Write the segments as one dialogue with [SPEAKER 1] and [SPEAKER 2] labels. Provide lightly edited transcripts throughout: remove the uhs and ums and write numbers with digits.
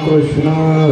[SPEAKER 1] कृष्ण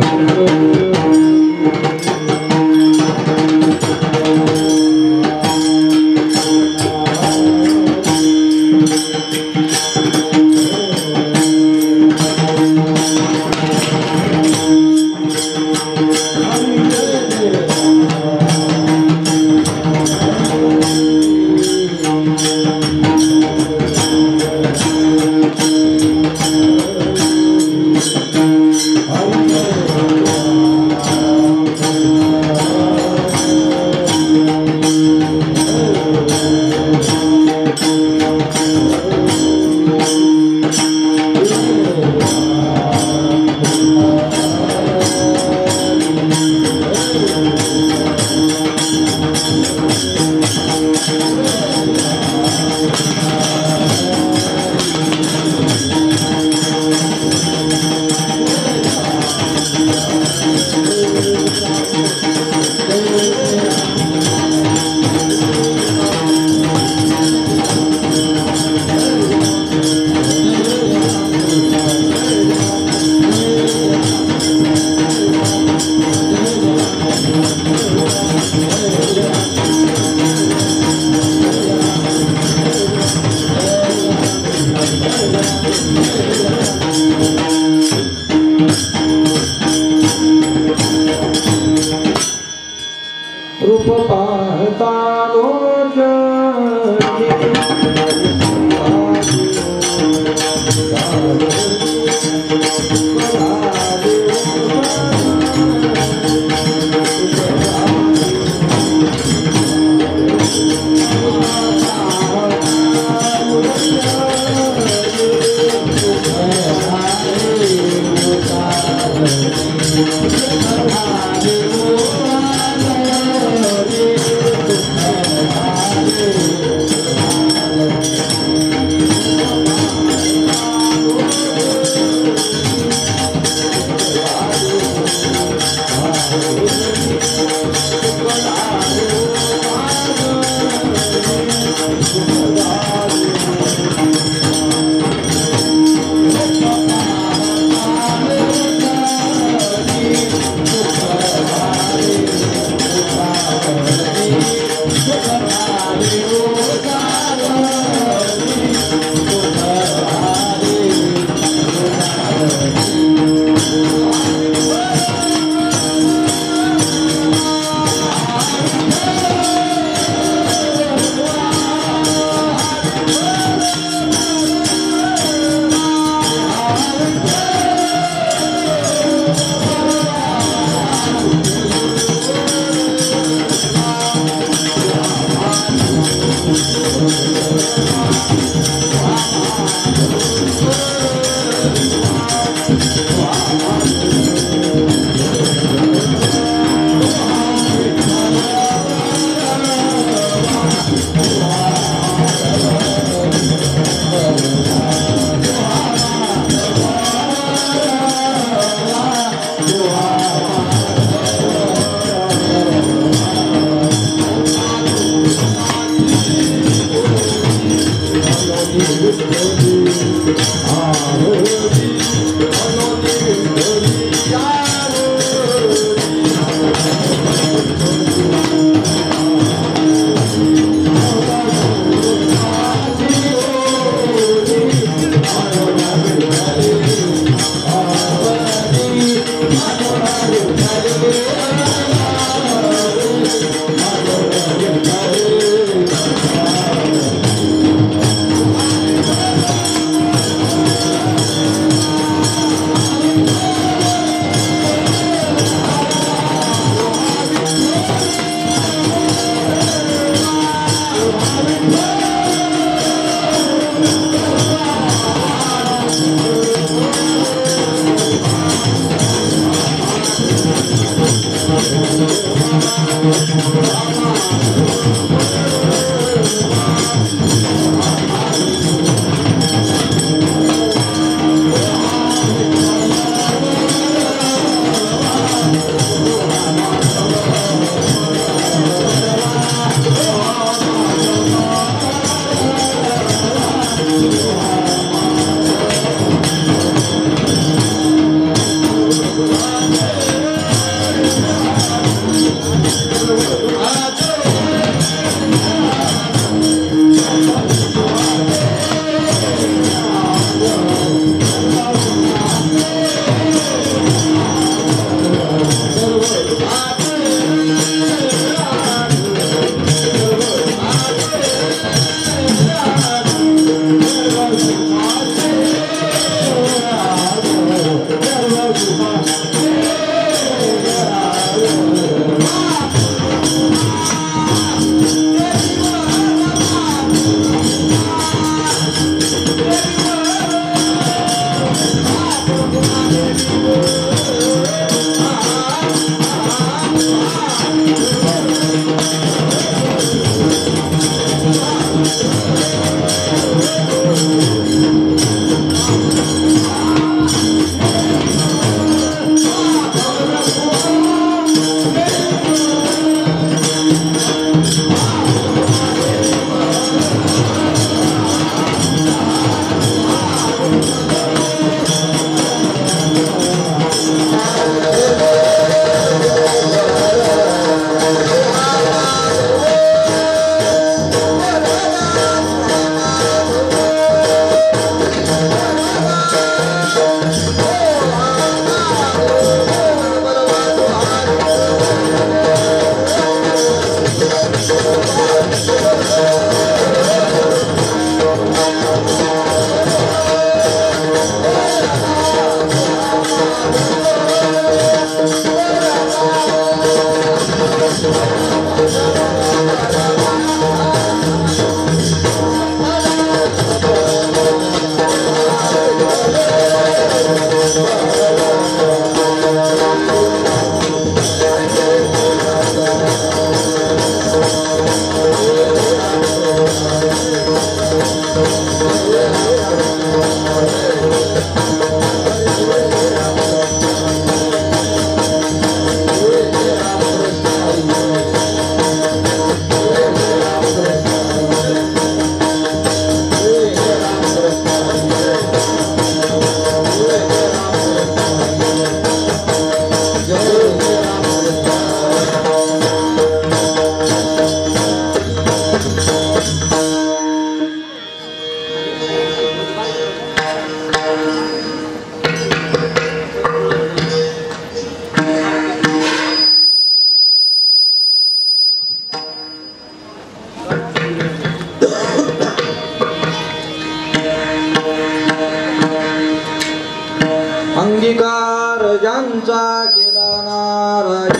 [SPEAKER 1] ज्यांचा केला नारायण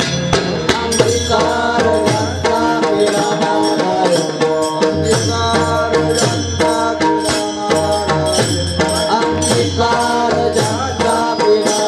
[SPEAKER 1] अंगीकार ज्यांचा केला नारायण अंगीकार ज्यांचा केला नारायण अंगीकार ज्यांचा केला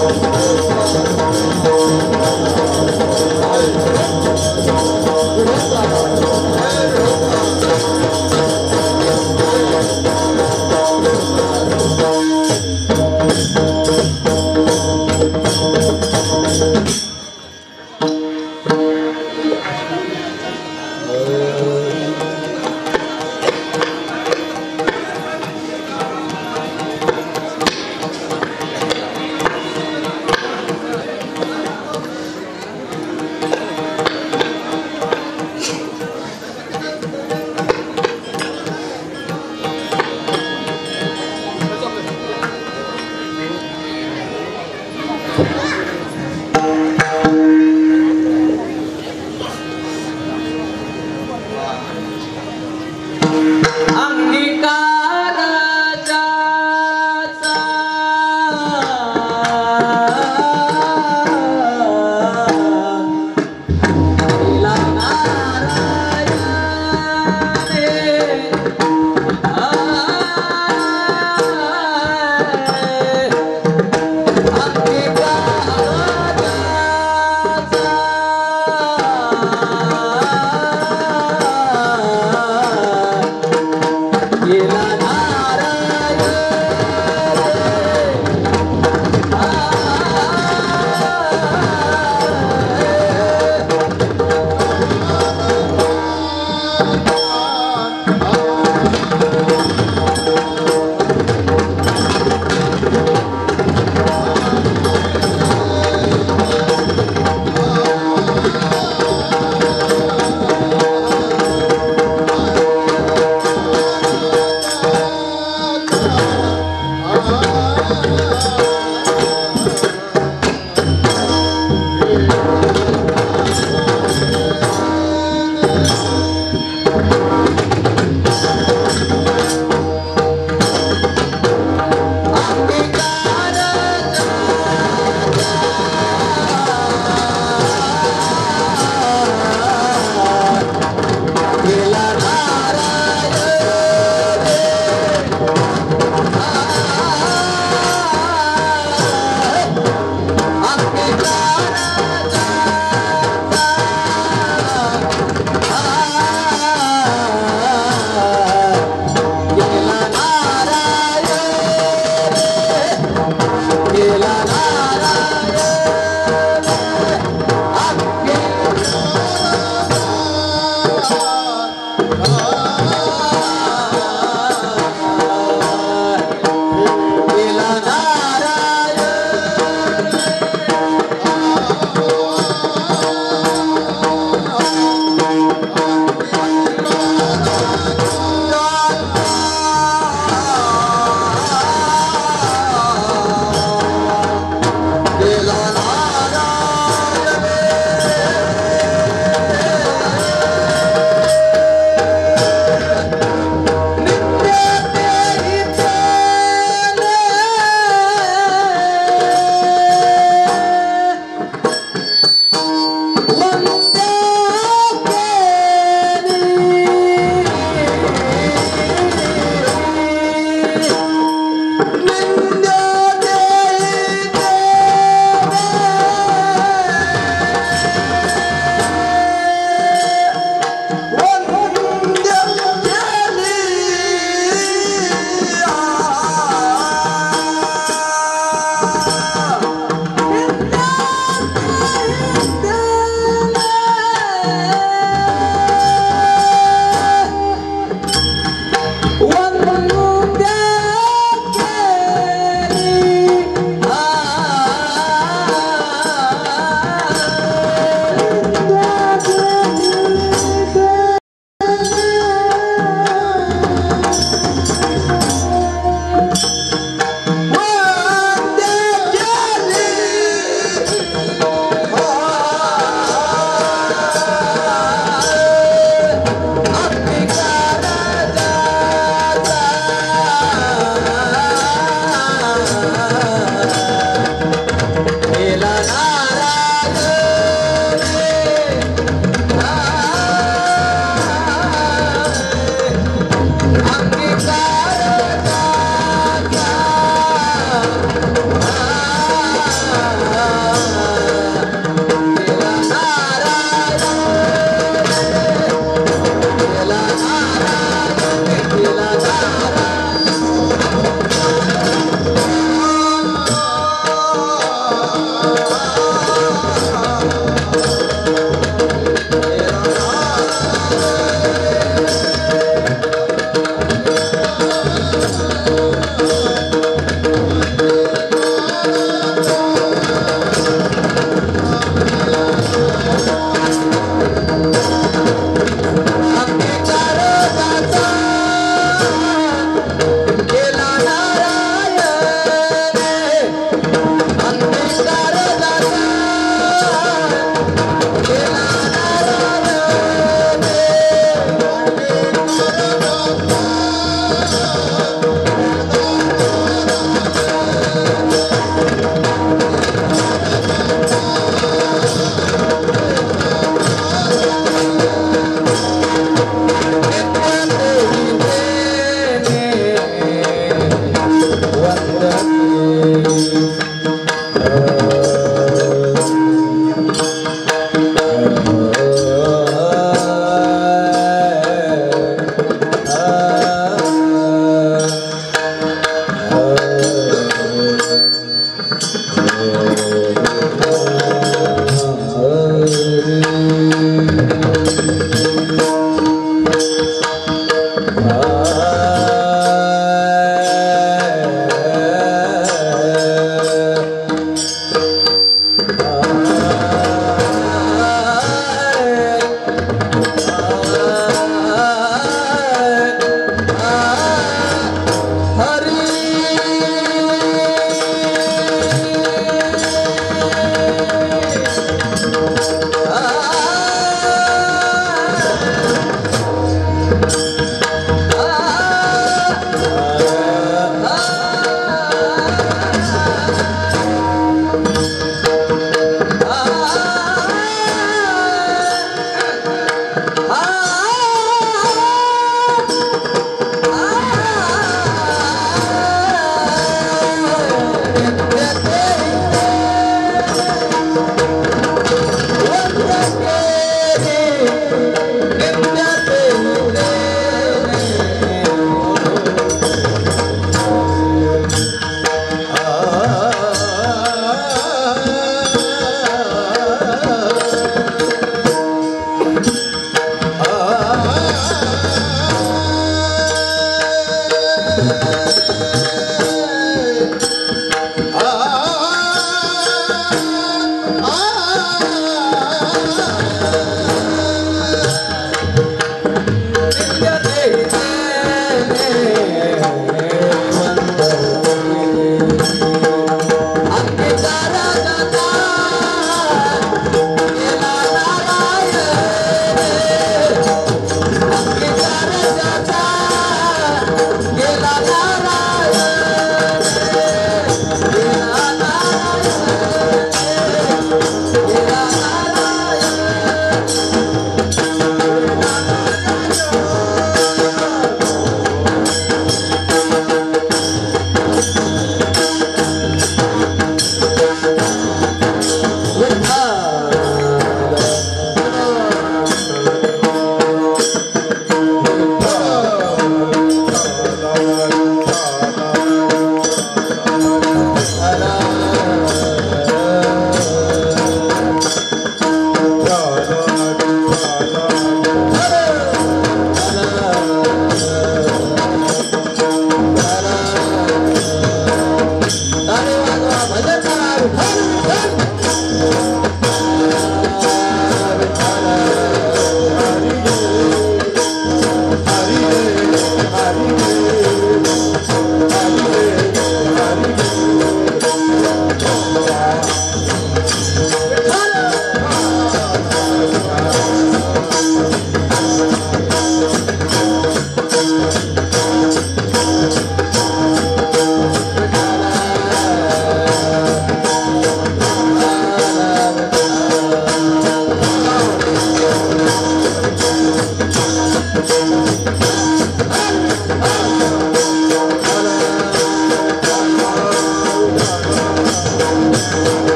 [SPEAKER 2] Oh,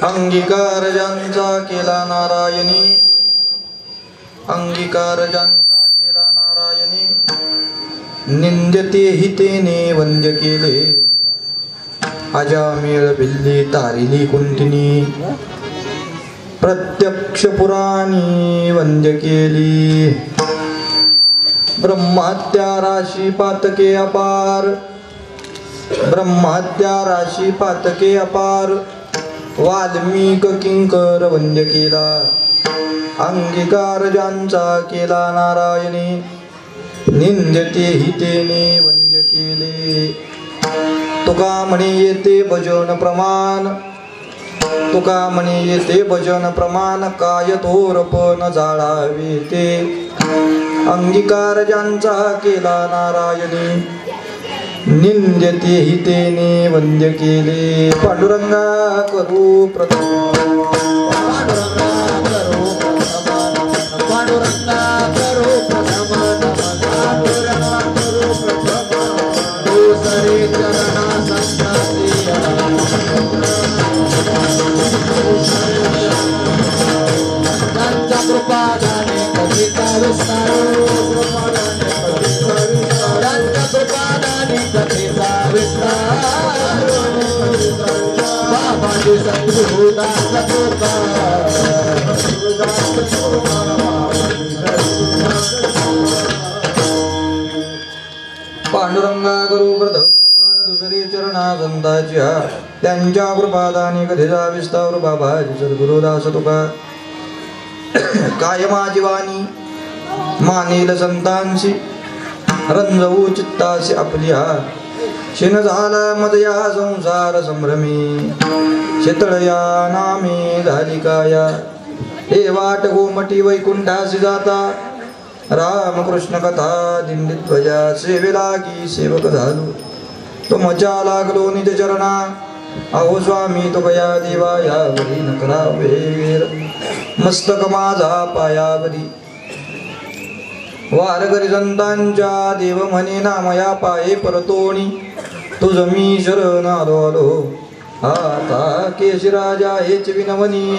[SPEAKER 1] अंगीकार ज्यांचा केला नारायणी, अंगीकार ज्यांचा केला नारायणी, निंद्यते हितेने वंद्य केले, अजामेळ बिल्ली तारिली कुंतिनी, प्रत्यक्ष पुराणी वंद्य केली ब्रह्महत्या राशी पातके अपार ब्रह्महत्या राशी पातके अपार वाल्मिक किंकर वंद्य केला अंगीकार ज्यांचा केला नारायणी निंद्यते हितेने वंद्य केले तुका म्हणे येते भजन प्रमाण तुका म्हणे येते भजन प्रमाण काय थोरपण जाळावे ते अंगीकार ज्यांचा केला नारायणी निंद्यते हितेने वंद्य केले पांडुरंगा करू प्रथम पांडुरंगा गुरु प्रथम दुसरी चरणा संताच्या त्यांच्या कृपादानी कधीचा विस्तार बाबाजी सद्गुरुदास तुका काय माझी वाणी मानेल संतांशी रंजवू चित्तासी आपल्या शिन झाला मदया संसार संभ्रमी शेतळया नामे झाली काया हे वाट गोमटी वैकुंठासी जाता रामकृष्ण कथा दिंडीध्वजा सेवे लागी सेवक झालो तुमच्या लागलो निज चरणा अहो स्वामी तुकया देवा यावरी न करावेर मस्तक माझा पायावरी वारकरी संतांच्या देव म्हणे नामया पाये परतोणी तुझ मी शरण आलो आता केशराजा हेच विनवनी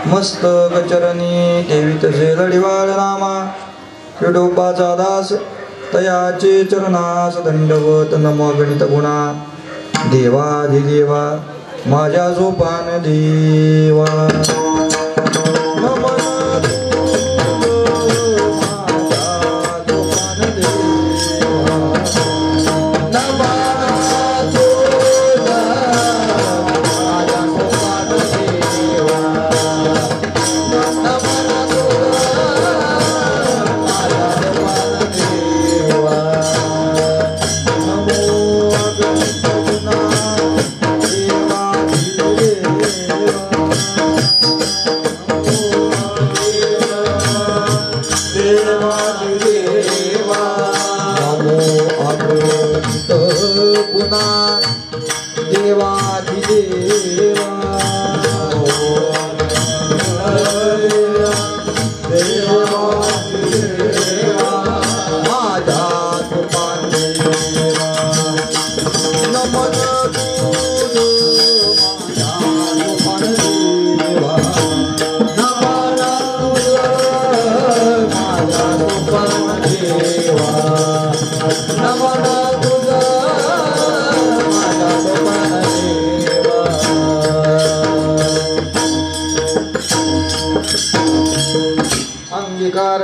[SPEAKER 1] मस्तक चरणी ठेवीत जे लढिवाळ नामा विडोबाचा दास तयाचे चरणास दंडवत नम गणित गुणा देवाधिदेवा माझ्या सोपान देवा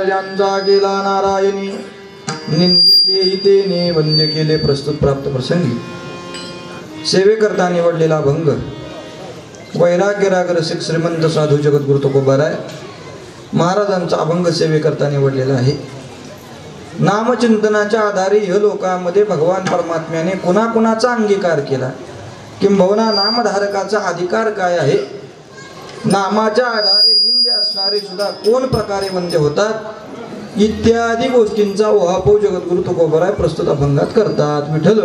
[SPEAKER 1] ज्यांचा केला नारायणी निंद्यते हितेने वंद्य केले प्रस्तुत प्राप्त प्रसंगी सेवे करता निवडलेला भंग वैराग्य राग रसिक श्रीमंत साधू जगद्गुरु तुकोबाराय महाराजांचा अभंग सेवे करता निवडलेला आहे। नामचिंतनाच्या आधारे ह्य लोकांमध्ये भगवान परमात्म्याने कुणाकुणाचा अंगीकार केला किंबहुना नामधारकाचा अधिकार काय आहे, नामाच्या आधारे निंदे असणारे सुद्धा कोण प्रकारे वंद्य होतात इत्यादी गोष्टींचा ओहापोह जगद्गुरु तुकोबाराय प्रस्तुत अभंगात करतात। विठ्ठल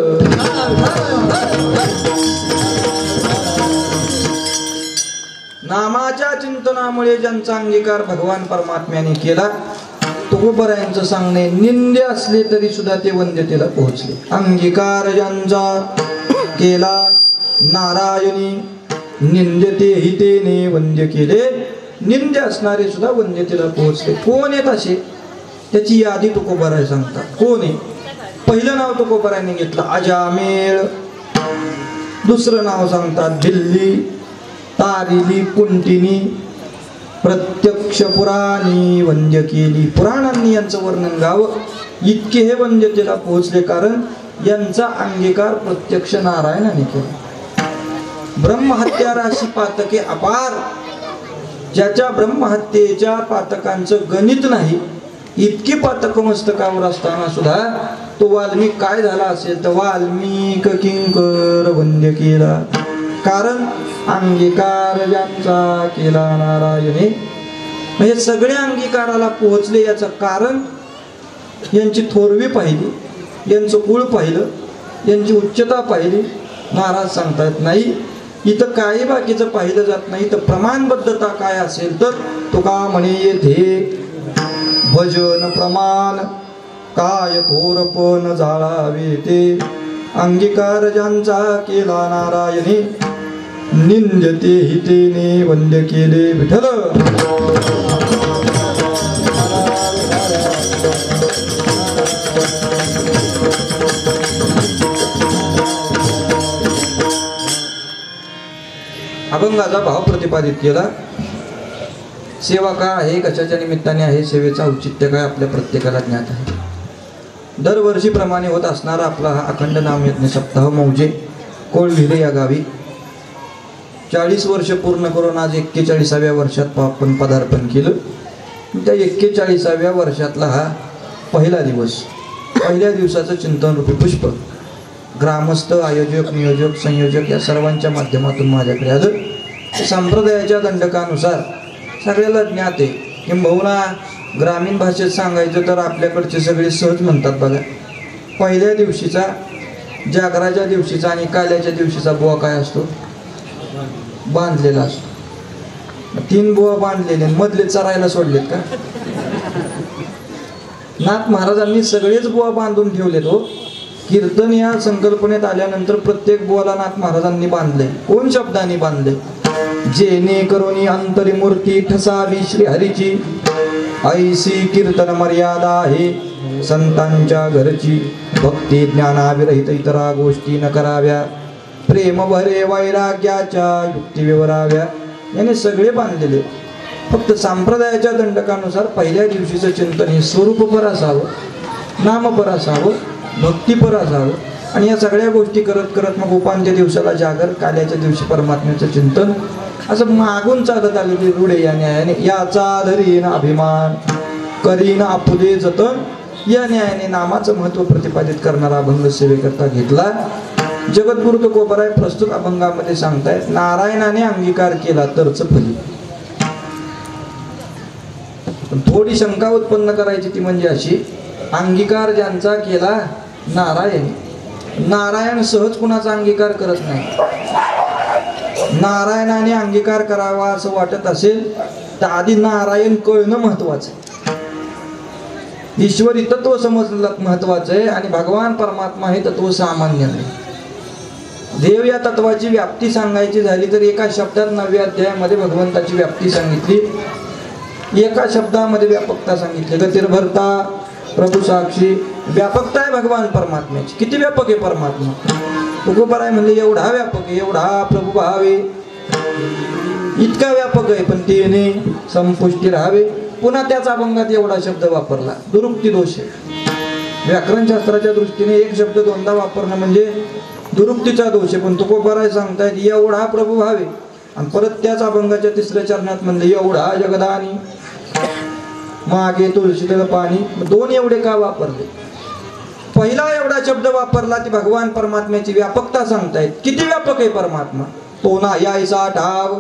[SPEAKER 1] नामाच्या चिंतनामुळे ज्यांचा अंगीकार भगवान परमात्म्याने केला तुकोबारायांचं सांगणे निंदे असले तरी सुद्धा ते वंद्यतेला पोहोचले। अंगीकार ज्यांचा केला नारायणी निंद्यते हितेने वंद्य केले, निंद्य असणारे सुद्धा वंद्यतेला पोहोचले। कोण आहेत असे त्याची यादी तुकोबाराय सांगतात। कोण आहे? पहिलं नाव तुकोबारायांनी घेतलं अजामेळ, दुसरं नाव सांगतात भिल्ली, तारिली, कुंटिनी, प्रत्यक्ष पुराणी वंद्य केली. पुराणांनी यांचं वर्णन गावं, इतके हे वंद्यतेला पोहोचले कारण यांचा अंगीकार प्रत्यक्ष नारायणाने केला. ब्रह्महत्या राशी पातके अपार, ज्याच्या ब्रह्महत्येच्या पातकांचं गणित नाही, इतकी पातक मस्तकावर असताना सुद्धा तो वाल्मिक काय झाला असेल तर वाल्मिक किंकर वंद्य केला. कारण अंगीकार ज्यांचा केला नारायणे. म्हणजे सगळ्या अंगीकाराला पोहोचले याचं कारण यांची थोरवी पाहिली, यांचं कुळ पाहिलं, यांची उच्चता पाहिली. महाराज सांगतात नाही इथं काही बाकीचं पाहिलं जात नाही, तर प्रमाणबद्धता काय असेल तर तुका म्हणे येथे भजन प्रमाण काय थोरपण जाळावे ते. अंगीकार ज्यांचा केला नारायणे, निंद्यते हितेने वंद्य केले विठ्ठल. अभंगाचा भाव प्रतिपादित केला. सेवा का आहे, कशाच्या निमित्ताने आहे, सेवेचा औचित्य काय आपल्या प्रत्येकाला ज्ञात आहे. दरवर्षीप्रमाणे होत असणारा आपला हा अखंड नामयज्ञ सप्ताह मौजे कोळभिरे या गावी 40 वर्ष पूर्ण करून आज 41व्या वर्षात आपण पदार्पण केलं. त्या 41व्या वर्षातला हा पहिला दिवस. पहिल्या दिवसाचं चिंतन रूपी पुष्प ग्रामस्थ, आयोजक, नियोजक, संयोजक या सर्वांच्या माध्यमातून माझ्याकडे आलं. संप्रदायाच्या दंडकानुसार सगळ्याला ज्ञात आहे. किंबहुना ग्रामीण भाषेत सांगायचं तर आपल्याकडचे सगळे सहज म्हणतात बघा. पहिल्या दिवशीचा, जागराच्या दिवशीचा आणि काल्याच्या दिवशीचा बुवा काय असतो? बांधलेला असतो. 3 बुवा बांधलेले, मधले चरायला सोडलेत का? नाथ महाराजांनी सगळेच बुवा बांधून ठेवलेत हो. कीर्तन या संकल्पनेत आल्यानंतर प्रत्येक बुवाला नाथ महाराजांनी बांधले. कोण शब्दांनी बांधले? जेने करोनी अंतरी मूर्ती ठसावी श्री हरीची, ऐसी कीर्तन मर्यादा आहे संतांच्या घरची. भक्ती ज्ञानाविरहित इतरा गोष्टी न कराव्या, प्रेम भरे वैराग्याच्या युक्ती विवराव्या. याने सगळे बांधलेले. फक्त संप्रदायाच्या दंडकानुसार पहिल्या दिवशीचं चिंतन हे स्वरूपपर असावं, नामपर असावं, भक्तीपर असावं. आणि या सगळ्या गोष्टी करत करत मग उपांत्य दिवसाला जागर, काल्याच्या दिवशी परमात्म्याचं चिंतन, असं मागून चालत आलेली रूढे या न्यायाने. याचा धरीन अभिमान करीन आपुले जतन, या न्यायाने नामाचं महत्व प्रतिपादित करणारा अभंग सेवेकरता घेतला. जगद्गुरु तुकोबराय प्रस्तुत अभंगामध्ये सांगतायत, नारायणाने अंगीकार केला तरच फली. थोडी शंका उत्पन्न करायची ती म्हणजे अशी, अंगीकार ज्यांचा केला नारायण, नारायण सहज कुणाचा अंगीकार करत नाही. नारायणाने अंगीकार करावा असं वाटत असेल तर आधी नारायण कळणं महत्वाचं आहे. ईश्वरी तत्व समजलं महत्वाचं आहे आणि भगवान परमात्मा हे तत्व सामान्य नाही. देव या तत्वाची व्याप्ती सांगायची झाली तर एका शब्दात 9व्या अध्यायामध्ये भगवंताची व्याप्ती सांगितली. एका शब्दामध्ये व्यापकता सांगितली. गतिर्भर्ता प्रभू साक्षी, व्यापकता आहे भगवान परमात्म्याची. किती व्यापक आहे परमात्मा? तुकोबराय म्हणजे एवढा व्यापक आहे, एवढा प्रभू भावे, इतका व्यापक आहे. पण तेने संपुष्टी राहावे. पुन्हा त्याचा अभंगात एवढा शब्द वापरला, दुरुक्ती दोष आहे. व्याकरणशास्त्राच्या दृष्टीने एक शब्द दोनदा वापरणं म्हणजे दुरुक्तीचा दोष आहे. पण तुकोबराय सांगतायत एवढा प्रभू भावे, आणि परत त्याच अभंगाच्या 3ऱ्या चरणात म्हणले एवढा जगदानी, मागे तुळशीतलं पाणी. 2 एवढे का वापरले? पहिला एवढा शब्द वापरला ती भगवान परमात्म्याची व्यापकता सांगतायत. किती व्यापक आहे परमात्मा? तो ना यायसा ठाव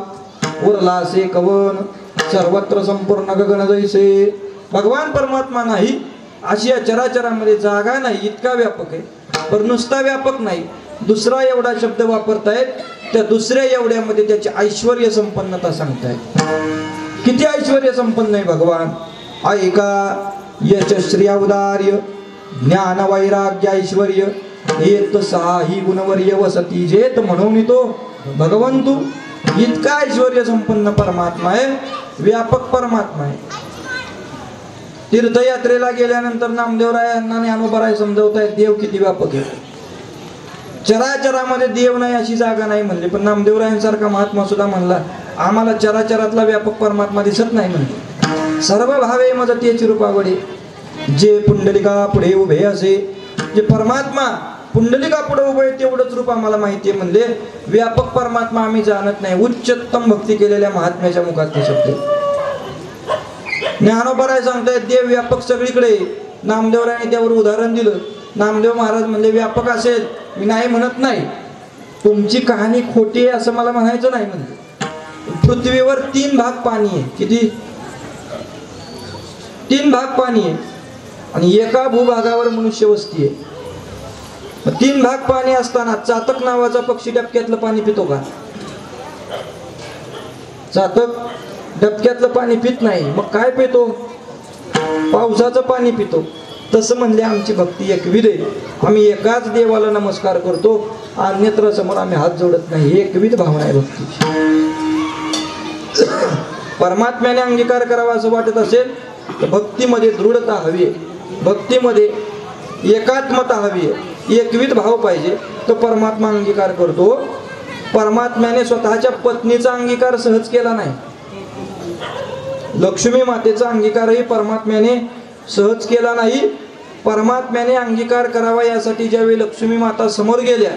[SPEAKER 1] उरला से कवन, सर्वत्र संपूर्ण गगन जैसे. भगवान परमात्मा नाही अशी या चराचरामध्ये जागा नाही, इतका व्यापक आहे. पण नुसता व्यापक नाही, दुसरा एवढा शब्द वापरतायत. त्या दुसऱ्या एवढ्यामध्ये त्याची ऐश्वर्य संपन्नता सांगतायत. किती ऐश्वर्य संपन्न आहे भगवान? ऐका यशश्री औदार्य ज्ञान वैराग्य ऐश्वर्य येत साही गुणवर्य वसती जेत. म्हणून तो भगवंतू इतका ऐश्वर्य संपन्न परमात्मा आहे, व्यापक परमात्मा आहे. तीर्थयात्रेला गेल्यानंतर नामदेवरायांना ज्ञानोबराय समजवतायत देव किती व्यापक आहे. चराचरामध्ये देव नाही अशी जागा नाही म्हणले, पण नामदेवरायांसारखा महात्मा सुद्धा म्हणला आम्हाला चराचरातला व्यापक परमात्मा दिसत नाही म्हणले. सर्व भावे मज तेच रूपावडे, जे पुंडलिका पुढे उभे असे. जे परमात्मा पुंडलिका पुढे उभे तेवढंच रूप आम्हाला माहिती आहे म्हणले. व्यापक परमात्मा आम्ही जाणत नाही. उच्चतम भक्ती केलेल्या महात्म्याच्या मुखात ते शब्द. ज्ञानोबराय सांगतायत देव व्यापक सगळीकडे. नामदेवरायांनी त्यावर उदाहरण दिलं. नामदेव महाराज म्हणले व्यापक असेल मी नाही म्हणत नाही, तुमची कहाणी खोटी आहे असं मला म्हणायचं नाही म्हणले. पृथ्वीवर 3 भाग पाणी आहे. किती? 3 भाग पाणी आहे आणि एका भूभागावर मनुष्य वस्ती आहे. 3 भाग पाणी असताना चातक नावाचा पक्षी डबक्यातलं पाणी पितो का? चातक डबक्यातलं पाणी पित नाही. मग काय पितो? पावसाचं पाणी पितो. तसं म्हणले आमची भक्ती एकविध आहे. आम्ही एकाच देवाला नमस्कार करतो, अन्यत्र समोर आम्ही हात जोडत नाही. एकविध भावना आहे भक्तीची. परमात्म्याने अंगीकार करावा असं वाटत असेल तर भक्तीमध्ये दृढता हवी आहे, भक्तीमध्ये एकात्मता हवी आहे, एकविध भाव पाहिजे. तो परमात्मा अंगीकार करतो. परमात्म्याने स्वतःच्या पत्नीचा अंगीकार सहज केला नाही. लक्ष्मी मातेचा अंगीकारही परमात्म्याने सहज केला नाही. परमात्म्याने अंगीकार करावा यासाठी ज्यावेळी लक्ष्मी माता समोर गेल्या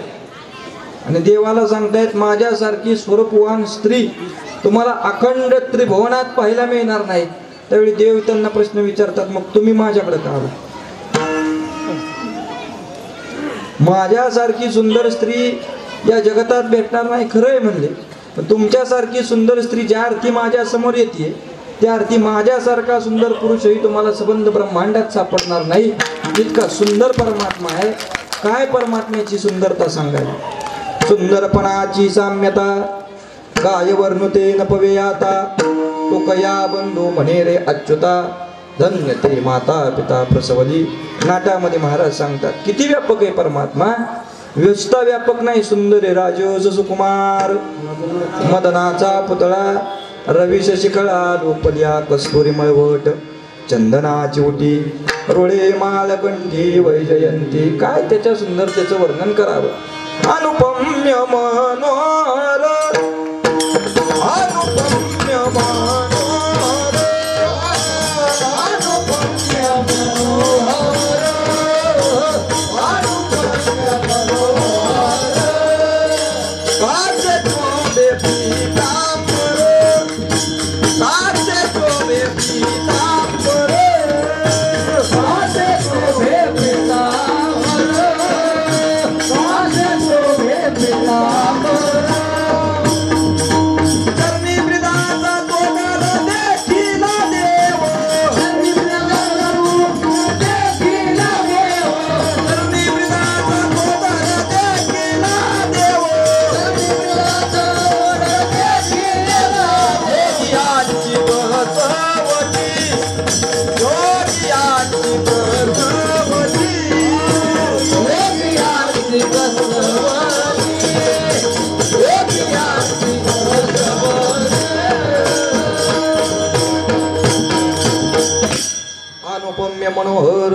[SPEAKER 1] आणि देवाला सांगतायत माझ्यासारखी स्वरूपवान स्त्री तुम्हाला अखंड त्रिभुवनात पाहायला मिळणार नाही, त्यावेळी देव त्यांना प्रश्न विचारतात मग तुम्ही माझ्याकडे का आला? माझ्यासारखी सुंदर स्त्री या जगतात भेटणार नाही खरं आहे म्हणले, पण तुमच्यासारखी सुंदर स्त्री ज्या अर्थी माझ्या समोर येते त्या अर्थी माझ्यासारखा सुंदर पुरुषही तुम्हाला संबंध ब्रह्मांडात सापडणार नाही. इतका सुंदर परमात्मा आहे. काय परमात्म्याची सुंदरता सांगायला? सुंदरपणाची साम्यता काय वर्णुते न पवेयाता, तो कया बंधू म्हणे रे अच्युता, धन्य ते माता पिता प्रसवली. नाटामध्ये महाराज सांगतात किती व्यापक आहे परमात्मा. व्यस्ता व्यापक नाही, सुंदर आहे. राजस सुकुमार मदनाचा पुतळा, रवी शिखळा लोपल्या कस्तुरी मळवट, चंदनाची उटी रोळे मालकंठी वैजयंती. काय त्याच्या सुंदरतेचं वर्णन करावं. अनुपम्य मनोहर अनुपम्य मनोहर अनुपम्य मनोहर अनुपम्य मनोहर. काचे तोंडे पीतांबर काचे तोंडे पीतांबर काचे तोंडे पीतांबर काचे तोंडे पीतांबर. चरणी ब्रिदाचा तोगार देखीला देव, चरणी ब्रिदाचा तोगार देखीला देव, चरणी ब्रिदाचा तोगार देखीला देव, चरणी ब्रिदाचा तोगार देखीला देव. योगियाची बसवती योगियाची बसवती योगियाची बसवती योगियाची बसवती. अनुपम्य मनोहर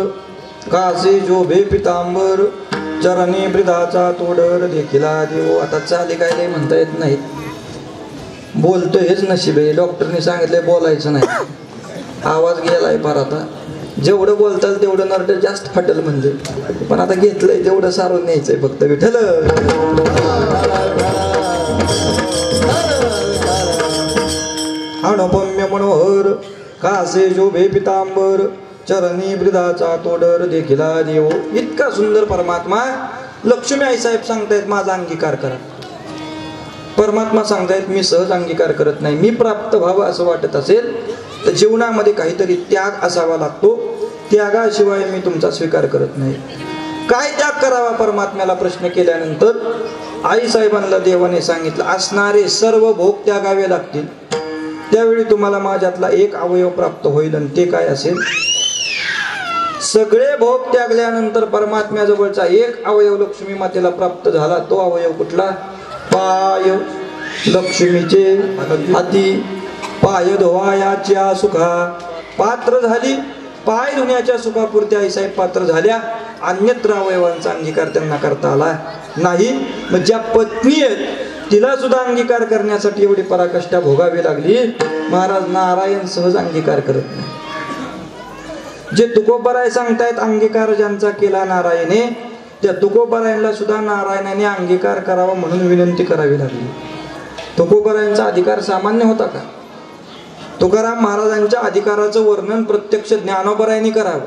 [SPEAKER 1] कासे जोभे पितांबर, चरणी ब्रिदाचा तोडर देखिला देव. आता चाली काय लय म्हणता येत नाहीत, बोलतो हेच नशीब आहे. डॉक्टरने सांगितलंय बोलायचं नाही, आवाज गेलाय फार. आता जेवढं बोलताल तेवढं नरड जास्त फाटल म्हणजे, पण आता घेतलंय तेवढं सारून न्यायचंय फक्त. विठ्ठल अनुपम्य मनोहर कासे शोभे पितांबर, चरणी ब्रिदाचा तोडर देखिला देव. इतका सुंदर परमात्मा. लक्ष्मी आई साहेब सांगतायत माझा अंगीकार करा. परमात्मा सांगतायत मी सहज अंगीकार करत नाही. मी प्राप्त व्हावं असं वाटत असेल तर जीवनामध्ये काहीतरी त्याग असावा लागतो. त्यागाशिवाय मी तुमचा स्वीकार करत नाही. काय त्याग करावा परमात्म्याला प्रश्न केल्यानंतर आई साहेबांना देवाने सांगितलं असणारे सर्व भोग त्यागावे लागतील, त्यावेळी तुम्हाला माझ्यातला एक अवयव प्राप्त होईल. आणि ते काय असेल? सगळे भोग त्यागल्यानंतर परमात्म्याजवळचा एक अवयव लक्ष्मी मातेला प्राप्त झाला. तो अवयव कुठला? पाय. लक्ष्मीचे हाती पाय धुवायाच्या सुखा पात्र झाली. पाय धुण्याच्या सुखापुरती आईसाहेब पात्र झाल्या. अन्यत्र अवयवांचा अंगीकार त्यांना करता आला. नाही. मग ज्या पत्नी आहेत तिला सुद्धा अंगीकार करण्यासाठी एवढी पराकष्टा भोगावी लागली. महाराज नारायण सहज अंगीकार करत नाही. जे तुकोबराय सांगतायत अंगीकार ज्यांचा केला नारायणे, त्या तुकोबरायांना सुद्धा नारायणाने अंगीकार करावा म्हणून विनंती करावी लागली. तुकोबरायांचा अधिकार सामान्य होता का? तुकाराम महाराजांच्या अधिकाराचं वर्णन प्रत्यक्ष ज्ञानोबरायांनी करावं.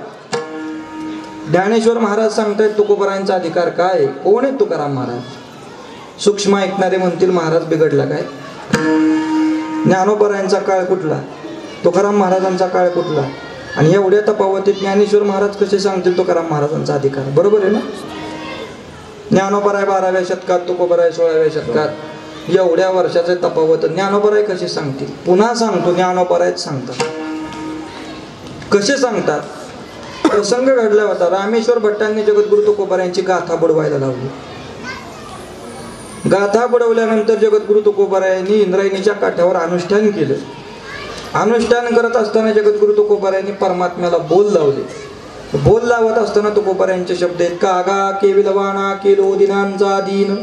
[SPEAKER 1] ज्ञानेश्वर महाराज सांगतायत तुकोबरायांचा अधिकार काय? कोण आहे तुकाराम महाराज? सूक्ष्म ऐकणारे म्हणतील महाराज बिघडला काय? ज्ञानोबरायांचा काळ कुठला, तुकाराम महाराजांचा काळ कुठला? आणि एवढ्या तफावतीत ज्ञानेश्वर महाराज कसे सांगतील तुकाराम महाराजांचा अधिकार? बरोबर आहे ना? ज्ञानोबराय 12व्या शतकात, तुकोबराय 16व्या शतकात. एवढ्या वर्षाचे तफावत ज्ञानोबराय कसे सांगतील? पुन्हा सांगतो, ज्ञानोबरायच सांगतात. कसे सांगतात? प्रसंग घडला होता. रामेश्वर भट्टांनी जगद्गुरु तुकोबरायांची गाथा बुडवायला लावली. गाथा बुडवल्यानंतर जगद्गुरु तुकोबरायांनी इंद्रायणीच्या काठावर अनुष्ठान केलं. अनुष्ठान करत असताना जगद्गुरु तुकोबरायांनी परमात्म्याला बोल लावले. बोल लावत असताना तुकोबरायांचे शब्द आहेत, कागा केविलवाणा केलो दिनांचा दीन,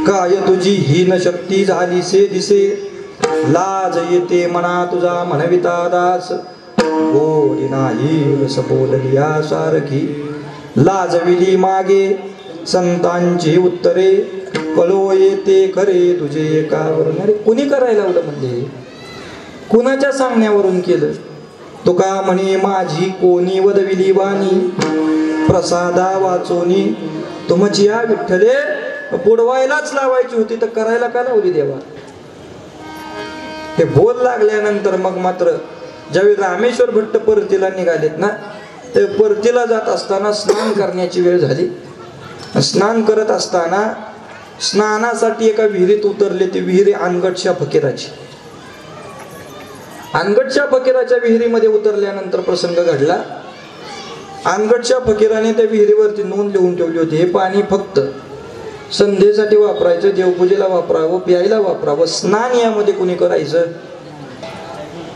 [SPEAKER 1] काय तुझी हीन शक्ती झाली से दिसे, लाज येते मना तुझा म्हणविता दास, गोडी नाही रस बोललिया सारखी, लाजविली मागे संतांची उत्तरे, कलो येते खरे तुझे एकावरून. अरे कुणी करायला लावलं? म्हणजे कुणाच्या सांगण्यावरून केलं? तुका म्हणे माझी कोणी वदविली वाणी, प्रसादा वाचोनी तुमची या विठ्ठले. बुडवायलाच लावायची होती तर करायला का लावली देवा? हे बोल लागल्यानंतर मग मात्र ज्यावेळी रामेश्वर भट्ट परतीला निघालेत ना, ते परतीला जात असताना स्नान करण्याची वेळ झाली. स्नान करत असताना स्नानासाठी एका विहिरीत उतरले. ती विहिरी अनगटशा फकीराची. अनगटशा फकीराच्या विहिरीमध्ये उतरल्यानंतर प्रसंग घडला. अनगटशा फकीराने त्या विहिरीवरती नोंद लिहून ठेवली होती, हे पाणी फक्त संध्येसाठी वापरायचं, देवपूजेला वापरावं, प्यायला वापरावं, स्नान यामध्ये कुणी करायचं.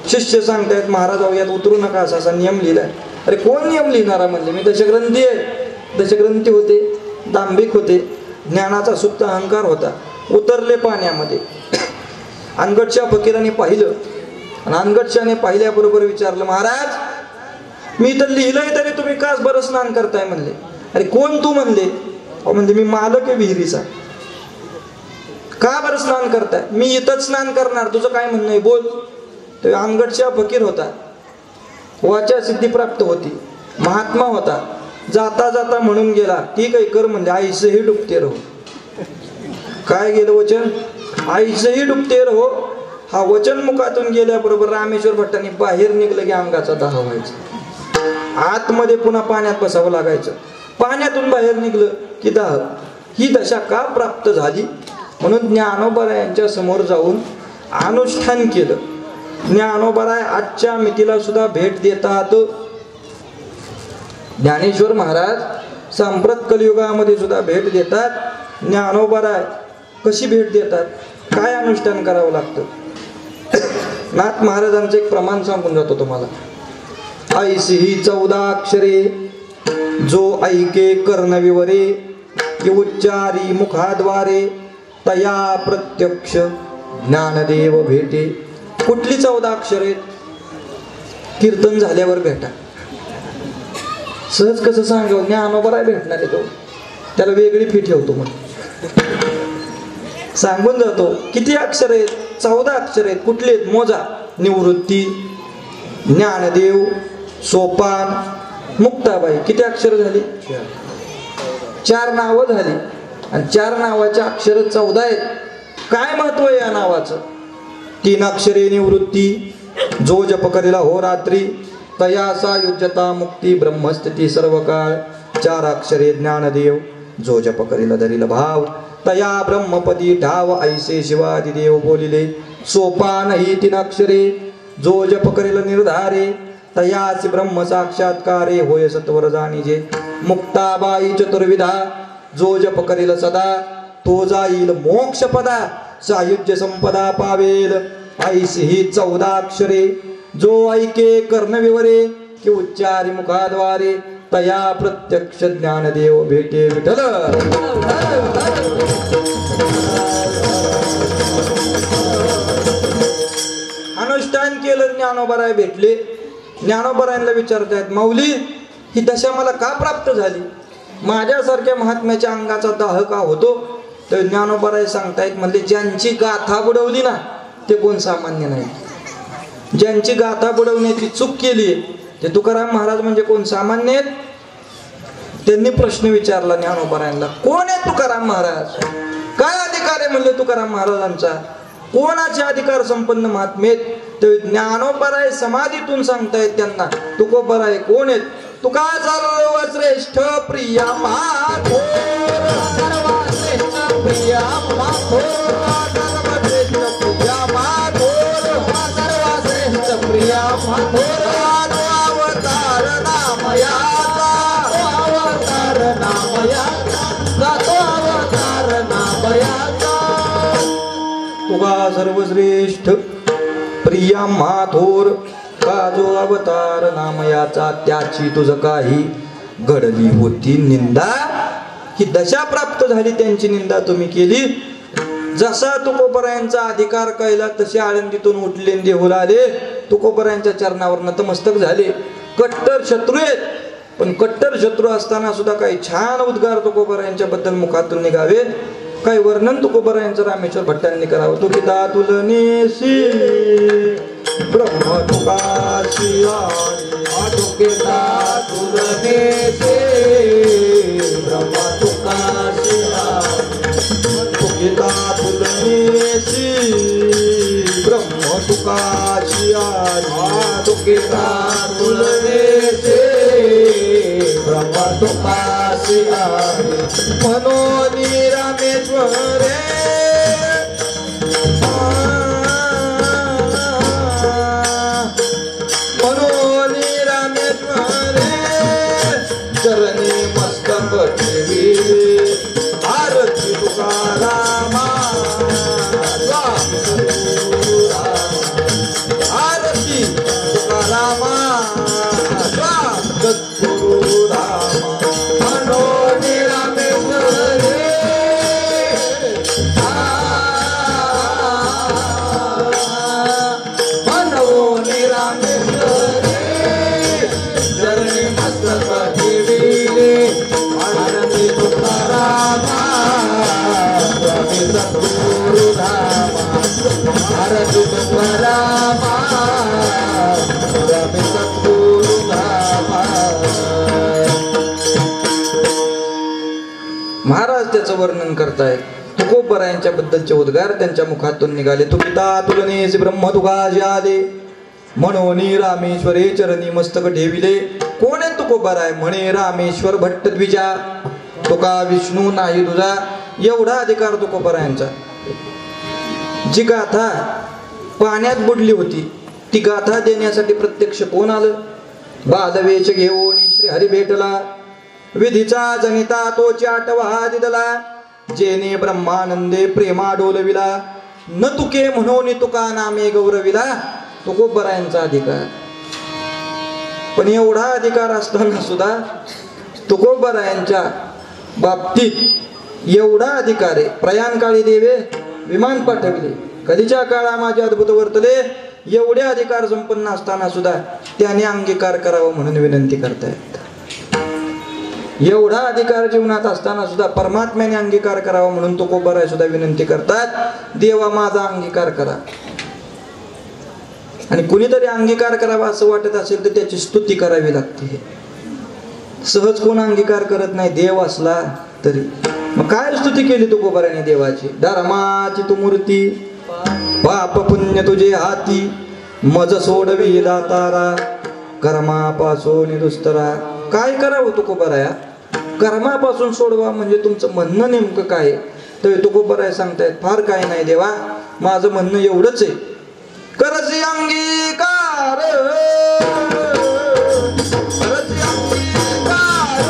[SPEAKER 1] शिष्य सांगतायत महाराज यात उतरू नका असा असा नियम लिहिलाय. अरे कोण नियम लिहिणारा? म्हणजे मी दशग्रंथी आहे. दशग्रंथी होते, दांभिक होते, ज्ञानाचा सुप्त अहंकार होता. उतरले पाण्यामध्ये. अनगटशा फकीराने पाहिलं आणि अनगटशाने पाहिल्याबरोबर विचारलं, महाराज मी तर लिहिलंय तरी तुम्ही काच बरं स्नान करताय? म्हणले. अरे कोण तू? म्हणले. म्हणजे मी मालक आहे विहिरीचा. का बरं स्नान करताय? मी इथंच स्नान करणार, तुझं काय म्हणणं आहे? बोल. तो अनगटशा फकीर होता, वाचा सिद्धी प्राप्त होती, महात्मा होता. जाता जाता म्हणून गेला, ठीक आहे कर म्हणजे, आईसही डुबते रहो. काय गेलं वचन? आईसही डुबते रहो. हा वचन मुखातून गेल्याबरोबर रामेश्वर भट्टांनी बाहेर निघलं की अंगाचा दाह व्हायचा. आतमध्ये पुन्हा पाण्यात बसावं लागायचं. पाण्यातून बाहेर निघलं की दाह. ही दशा का प्राप्त झाली? म्हणून ज्ञानोबरायांच्या समोर जाऊन अनुष्ठान केलं. ज्ञानोबराय आजच्या मितीला सुद्धा भेट देतात. ज्ञानेश्वर महाराज सांप्रत कलियुगामध्ये सुद्धा भेट देतात. ज्ञानोबराय कशी भेट देतात? काय अनुष्ठान करावं लागतं? नाथ महाराजांचं एक प्रमाण सांगून जातो तुम्हाला. ऐसी ही 14 अक्षरे जो ऐके कर्णविवरे, की उच्चारी मुखाद्वारे, तया प्रत्यक्ष ज्ञानदेव भेटे. कुठली 14 अक्षरे? कीर्तन झाल्यावर भेटा. सहज कसं सांगावं? ज्ञानोबराय भेटणार आहे तो, त्याला वेगळी फी ठेवतो म्हणून सांगून जातो. किती अक्षर आहेत? 14 अक्षर आहेत. कुठले आहेत? मोजा. निवृत्ती, ज्ञानदेव, सोपान, मुक्ताबाई. किती अक्षर झाली? 4 नावं झाली. आणि 4 नावाच्या अक्षर 14 आहेत. काय महत्व आहे या नावाचं? 3 अक्षरे निवृत्ती, जो जप करेला हो रात्री, तयासा युज्यता मुक्ती ब्रह्मस्थिती सर्व काळ. 4 अक्षरे ज्ञानदेव, जो जप करेला धरील भाव, तया ब्रह्मपदी ठाव ऐसे शिवादिदेव बोलिले. सोपान ही 3 अक्षरे, जो जप करेल निर्धारे, तयासी ब्रह्म साक्षात्कारे होय सत्वर जाणीजे. मुक्ताबाई चतुर्विधा, जो जप करेल सदा, तो जाईल मोक्षपदा, सायुज्य संपदा पावेल. ऐसी ही 14 अक्षरे, जो ऐके कर्णविवरे, की उच्चारी मुखाद्वारे, तया प्रत्यक्ष ज्ञानदेव भेटे विठ्ठल. अनुष्ठान केलं, ज्ञानोबराय भेटले. ज्ञानोबरायांना विचारतायत, माऊली ही दशा मला का प्राप्त झाली, माझ्यासारख्या महात्म्याच्या अंगाचा दाह का होतो. तर ज्ञानोबराय सांगतायत, म्हणजे ज्यांची गाथा बुडवली ना ते कोण सामान्य नाही. ज्यांची गाथा बुडवण्याची चूक केली ते तुकाराम महाराज म्हणजे कोण सामान्य आहेत. त्यांनी प्रश्न विचारला ज्ञानोबरायांना, कोण आहे तुकाराम महाराज, काय अधिकार आहे म्हणले तुकाराम महाराजांचा, कोणाचे अधिकार संपन्न महात्मे. ते ज्ञानोबराय समाधीतून सांगतायत त्यांना, तुकोबराय कोण आहेत. तुका सर्वश्रेष्ठ प्रिया माधोर, सर्वश्रेष्ठ प्रिया माधोर, सर्वश्रेष्ठ प्रिया माधोर, सर्वश्रेष्ठ प्रिया माधोर. अवतार नामयाचा, अवतार नामयाचा, जातो अवतार नामयाचा. तुका सर्वश्रेष्ठ प्रिया माधोर, का जो अवतार नामयाचा, त्याची तुझ काही घडली होती निंदा. ही दशा प्राप्त झाली, त्यांची निंदा तुम्ही केली. जसा तुकोबरायांचा अधिकार कळला तसे आळंदीतून उठले, देहूला आले, तुकोबरायांच्या चरणावर नतमस्तक झाले. कट्टर शत्रू आहेत, पण कट्टर शत्रू असताना सुद्धा काही छान उद्गार तुकोबरायांच्या बद्दल मुखातून निघावे. काही वर्णन तुकोबरायांचं रामेश्वर भट्टांनी करावं. तुकिता तुलनेसी ब्रह्म तुकाशी तुकिता तुलनेसी ब्रह्म तुकाशी, तुकिता तुलनेसी ब्रह्म तुकाशी, तुकिता तुलनेसी ब्रह्म तुकाशी. म्हणून रामेश्वरे चरणी मस्तक ठेवी, आरती तुकारामा, आरती तुकारामा, सद्गुरु रामा. मनोनी रामेश्वरे मनोनी रामेश्वरे, चरणी मस्तक ठेविले, आरती तुकारामा, स्वामी सद्गुरु रामा, आरती तुकारामा, स्वामी सद्गुरु रामा. महाराज त्याचं वर्णन करतायत. तुकोबरायांच्या बद्दलचे उद्गार त्यांच्या मुखातून निघाले. तुकिता तुलनेसी ब्रह्म तुकाशी आले, म्हणोनी रामेश्वरे चरणी मस्तक ठेविले. कोण आहे तुकोबराय, म्हणे रामेश्वर भट्ट द्विजा, तुका विष्णू नाही तुझा. एवढा अधिकार तुकोबरायांचा. जी गाथा पाण्यात बुडली होती ती गाथा देण्यासाठी प्रत्यक्ष कोण आलं, बालवेश घेऊन श्री हरी भेटला. विधीचा जनिता तोची आठवा दिदला, जेने ब्रह्मानंदे प्रेमा डोलविला. न तुके म्हणून तुका नामे गौरविला. तुकोबरायांचा अधिकार. पण एवढा अधिकार असताना सुद्धा तुकोबरायांच्या बाबतीत एवढा अधिकार आहे. प्रयाणकाळी देवे विमान पाठविले, कधीच्या काळा माझे अद्भुत वर्तले. एवढे अधिकार संपन्न असताना सुद्धा त्याने अंगीकार करावा म्हणून विनंती करतायत. एवढा अधिकार जीवनात असताना सुद्धा परमात्म्याने अंगीकार करावा म्हणून तुकोबराय सुद्धा विनंती करतात, देवा माझा अंगीकार करा. आणि कुणीतरी अंगीकार करावा असं वाटत असेल तर त्याची स्तुती करावी लागते. सहज कोण अंगीकार करत नाही, देव असला तरी. मग काय स्तुती केली तुकोबराने देवाची. धर्माची तू मूर्ती, पाप पुण्य तुझे हाती, मज सोडवी दातारा, कर्मापासून दुस्तरा. काय करावं तुकोबराया, कर्मापासून सोडवा म्हणजे तुमचं म्हणणं नेमकं काय. तर तुकोबराय सांगतायत, फार काय नाही देवा, माझं म्हणणं एवढंच आहे, करसी अंगीकार, करसी अंगीकार,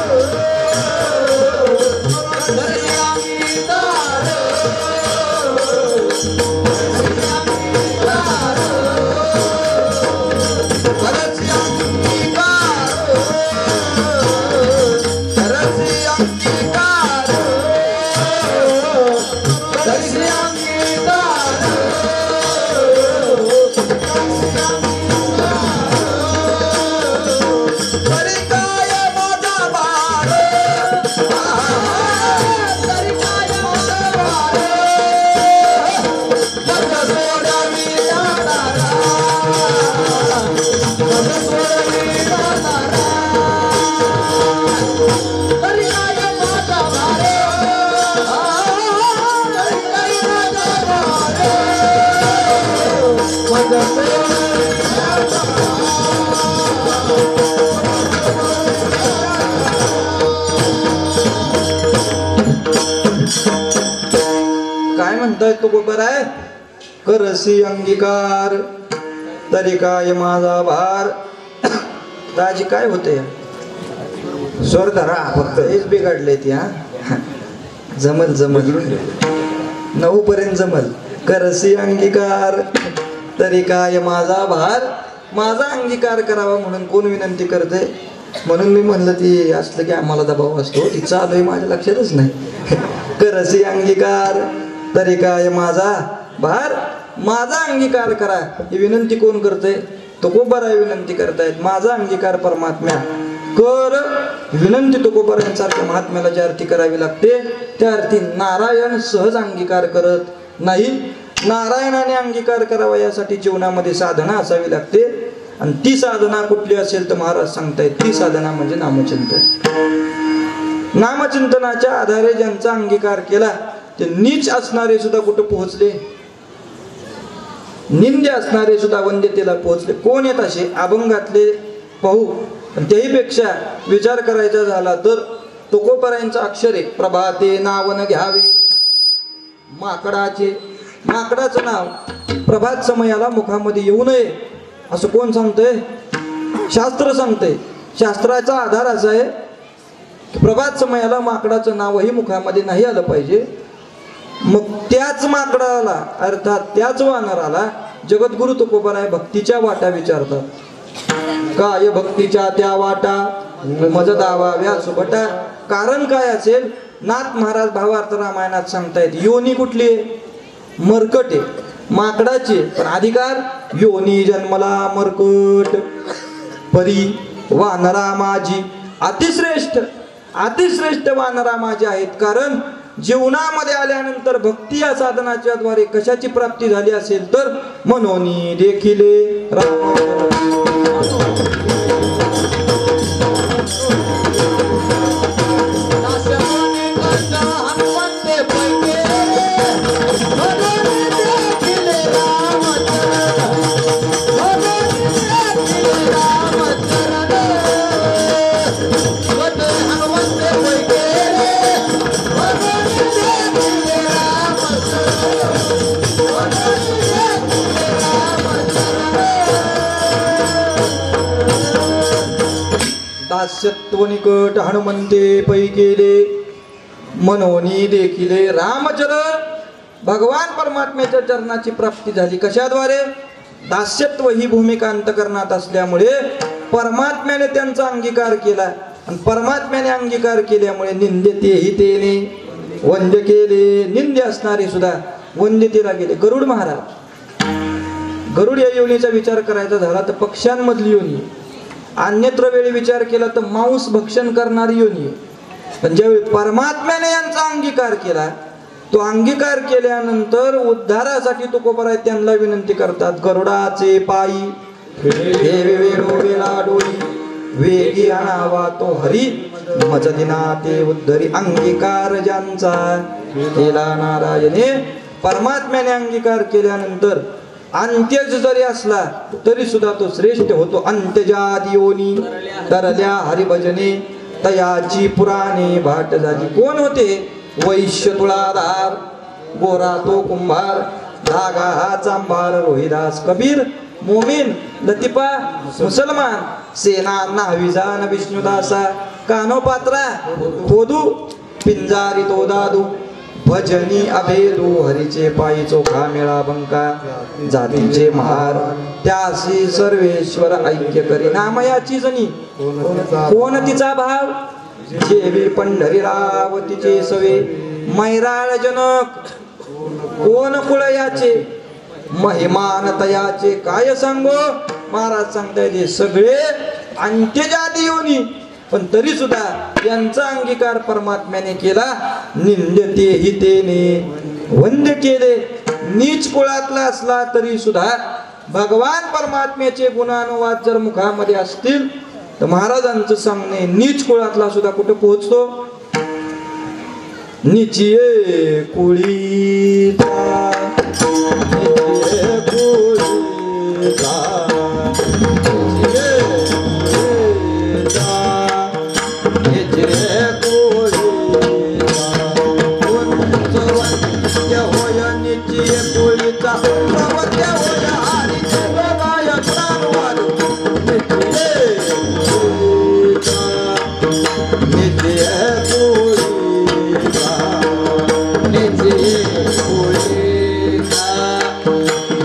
[SPEAKER 1] करसी अंगीकार, करसी अंगीकार, अंगीकार तरी अंगीकार तरी काय माझा भार तरी काय माझा भार पद सोडावी जाणारा पद सोडावी जाणारा तरी काय माझा भार तरी काय माझा भार पद सोडावी काय म्हणताय तो गोबर आहे करसी अंगीकार तरी काय माझा भार दाजी काय होते स्वर धरा फक्त हेच बिघडले ती हा जमल जमल 9 पर्यंत जमल करसी अंगीकार तरी काय माझा भार माझा अंगीकार करावा म्हणून कोण विनंती करते म्हणून मी म्हणलं ती असलं की आम्हाला दबाव असतो ती चालू आहे माझ्या लक्षातच नाही करसी अंगीकार तरी काय माझा भार माझा अंगीकार करा ही विनंती कोण करते तुकोबाराय विनंती करतायत माझा अंगीकार परमात्म्या कर विनंती तुकोबारायांसारख्या महात्म्याला ज्या अर्थी करावी लागते त्या अर्थी नारायण सहज अंगीकार करत नाही नारायणाने अंगीकार करावा यासाठी जीवनामध्ये साधना असावी लागते आणि ती साधना कुठली असेल तर महाराज सांगतायत ती साधना म्हणजे नामचिंतन नामचिंतनाच्या आधारे ज्यांचा अंगीकार केला ते नीच असणारे सुद्धा कुठे पोहोचले निंद्य असणारे सुद्धा वंद्यतेला पोहोचले कोण येत असे अभंगातले पाहू पण त्याहीपेक्षा विचार करायचा झाला तर तुकोबारायांचं अक्षर आहे प्रभाते नावन घ्यावे माकडाचं नाव प्रभात समयाला मुखामध्ये येऊ नये असं कोण सांगतंय शास्त्र सांगतंय शास्त्राचा आधार असा आहे की प्रभात समयाला माकडाचं नावही मुखामध्ये नाही आलं पाहिजे मग त्याच माकडाला अर्थात त्याच वानराला जगद्गुरु तुकोबाराय भक्तीच्या वाटा विचारतात काय भक्तीच्या त्या वाटा मज दावा व्यासुभटा कारण काय असेल नाथ महाराज भावार्थ रामायणात सांगतायत योनी कुठली आहे मरकट आहे माकडाची पण अधिकार योनी जन्मला मरकट परी वानरा माझी अतिश्रेष्ठ वानरा माझी आहेत कारण जीवनामध्ये आल्यानंतर भक्ती या साधनाच्या द्वारे कशाची प्राप्ती झाली असेल तर मनोनी देखिले राम दास्यत्व निकट हनुमंते पै केले मनोनी देखिले रामचरण भगवान परमात्म्याच्या चरणाची प्राप्ती झाली कशाद्वारे दास्यत्व ही भूमिका अंतकरणात असल्यामुळे परमात्म्याने त्यांचा अंगीकार केला आणि परमात्म्याने अंगीकार केल्यामुळे निंद्यतेही तेने वंद्य केले निंद्य असणारे सुद्धा वंद्यतेला गेले गरुड महाराज गरुड या योनीचा विचार करायचा झाला तर पक्ष्यांमधली योनी अन्यत्र वेळी विचार केला तर मांस भक्षण करणारी योनी पण ज्यावेळी परमात्म्याने यांचा अंगीकार केला तो अंगीकार केल्यानंतर उद्धारासाठी तुकोबाराय त्यांना विनंती करतात गरुडाचे पायी वेगी आणावा तो हरी मज दिना ते उद्धरी अंगीकार ज्यांचा केला नारायणे परमात्म्याने अंगीकार केल्यानंतर अंत्यज जरी असला तरी सुद्धा तो श्रेष्ठ होतो अंत्यजात योनी तरल्या हरिभजने तयाची पुराणे भाट झाली कोण होते वैश्य तुळाधार गोरा तो कुंभार धागा हा चांभार रोहिदास कबीर मोमीन लतिफा मुसलमान सेना नाविजान विष्णुदासा कानोपात्रा खोदू पिंजारी तो दादू भजनी अभेदू हरीचे पायी चोखा मेळा बंका जातीचे महार त्यासी सर्वेश्वर ऐक्य करी नामयाची जनी कोण तिचा भाव जेवी पंढरीराव तिचे सवे मैराळ जनक कोण कुळ याचे महिमान तयाचे काय सांगो. महाराज सांगताय ते सगळे अंत्यजाती योनी पण तरी सुद्धा यांचा अंगीकार परमात्म्याने केला. निंद्यते हितेने वंद्य केले. नीच कुळातला असला तरी सुद्धा भगवान परमात्म्याचे गुणानुवाद जर मुखामध्ये असतील तर महाराजांचं सांगणे नीच कुळातला सुद्धा कुठे पोहोचतो. निचिये कुळीचा निचिये कुळीचा निचिये कुळीचा उंच वंद्य होय निचिये कुळीचा प्रवद्य होय हरीचे दोघाय गुणानुवाद. निचिये कुळीचा निचिये कुळीचा निचिये कुळीचा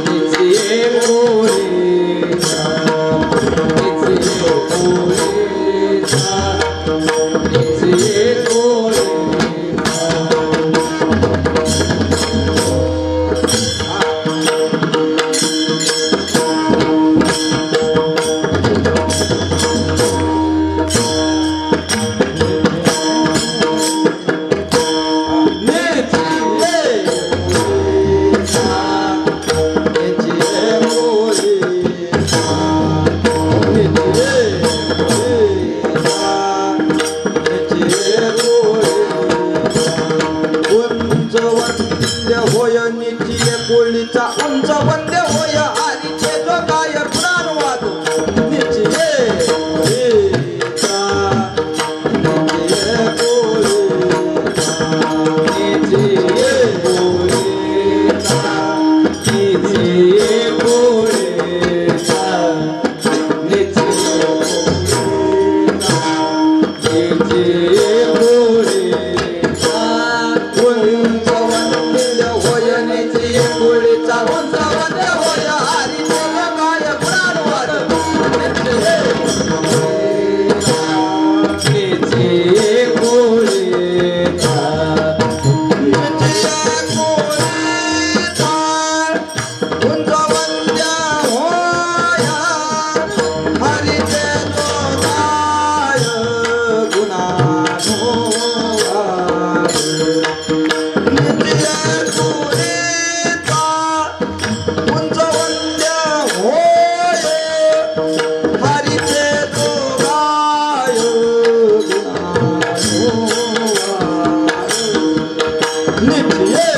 [SPEAKER 1] निचिये कुळीचा निचिये कुळीचा निचिये कुळीचा. उंच वंद्य होय हरीचे दोघाय गुणानुवाद. निचिये कुळीचा निचिये कुळीचा निचिये कुळीचा निचिये कुळीचा निचिये कुळीचा निचिये कुळीचा. उंच वंद्य होय निचिये कुळीचा उंच वंद्य होय हरीचे दोघाय गुणानुवाद. निचिये कुळीचा निचिये कुळीचा निचिये कुळीचा. उंच वंद्य होय हरीचे दोघाय गुणानुवाद. निचिये कुळीचा उंच वंद्य होय हरीचे दोघाय गुणानुवाद. निचिये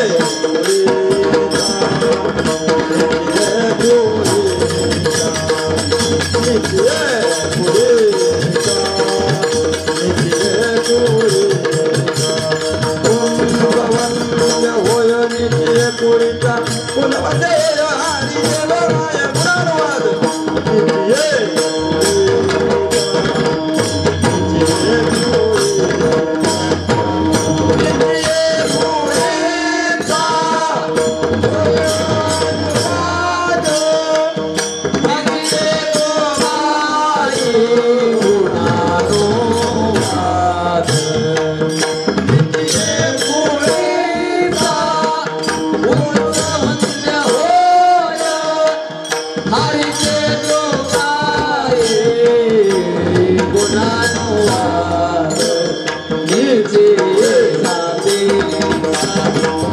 [SPEAKER 1] कुळीचा निचिये कुळीचा निचिये कुळीचा. उंच वंद्य होय निचिये कुळीचा उंच वंद्य होय हरीचे दोघाय गुणानुवाद. निचिये निचिये कुळीचा निचिये दोघाय गुणानुवाद. निचिये कुळीचा उंच वंद्य होय हरीचे दोघाय गुणानुवाद. निचिये जातीचा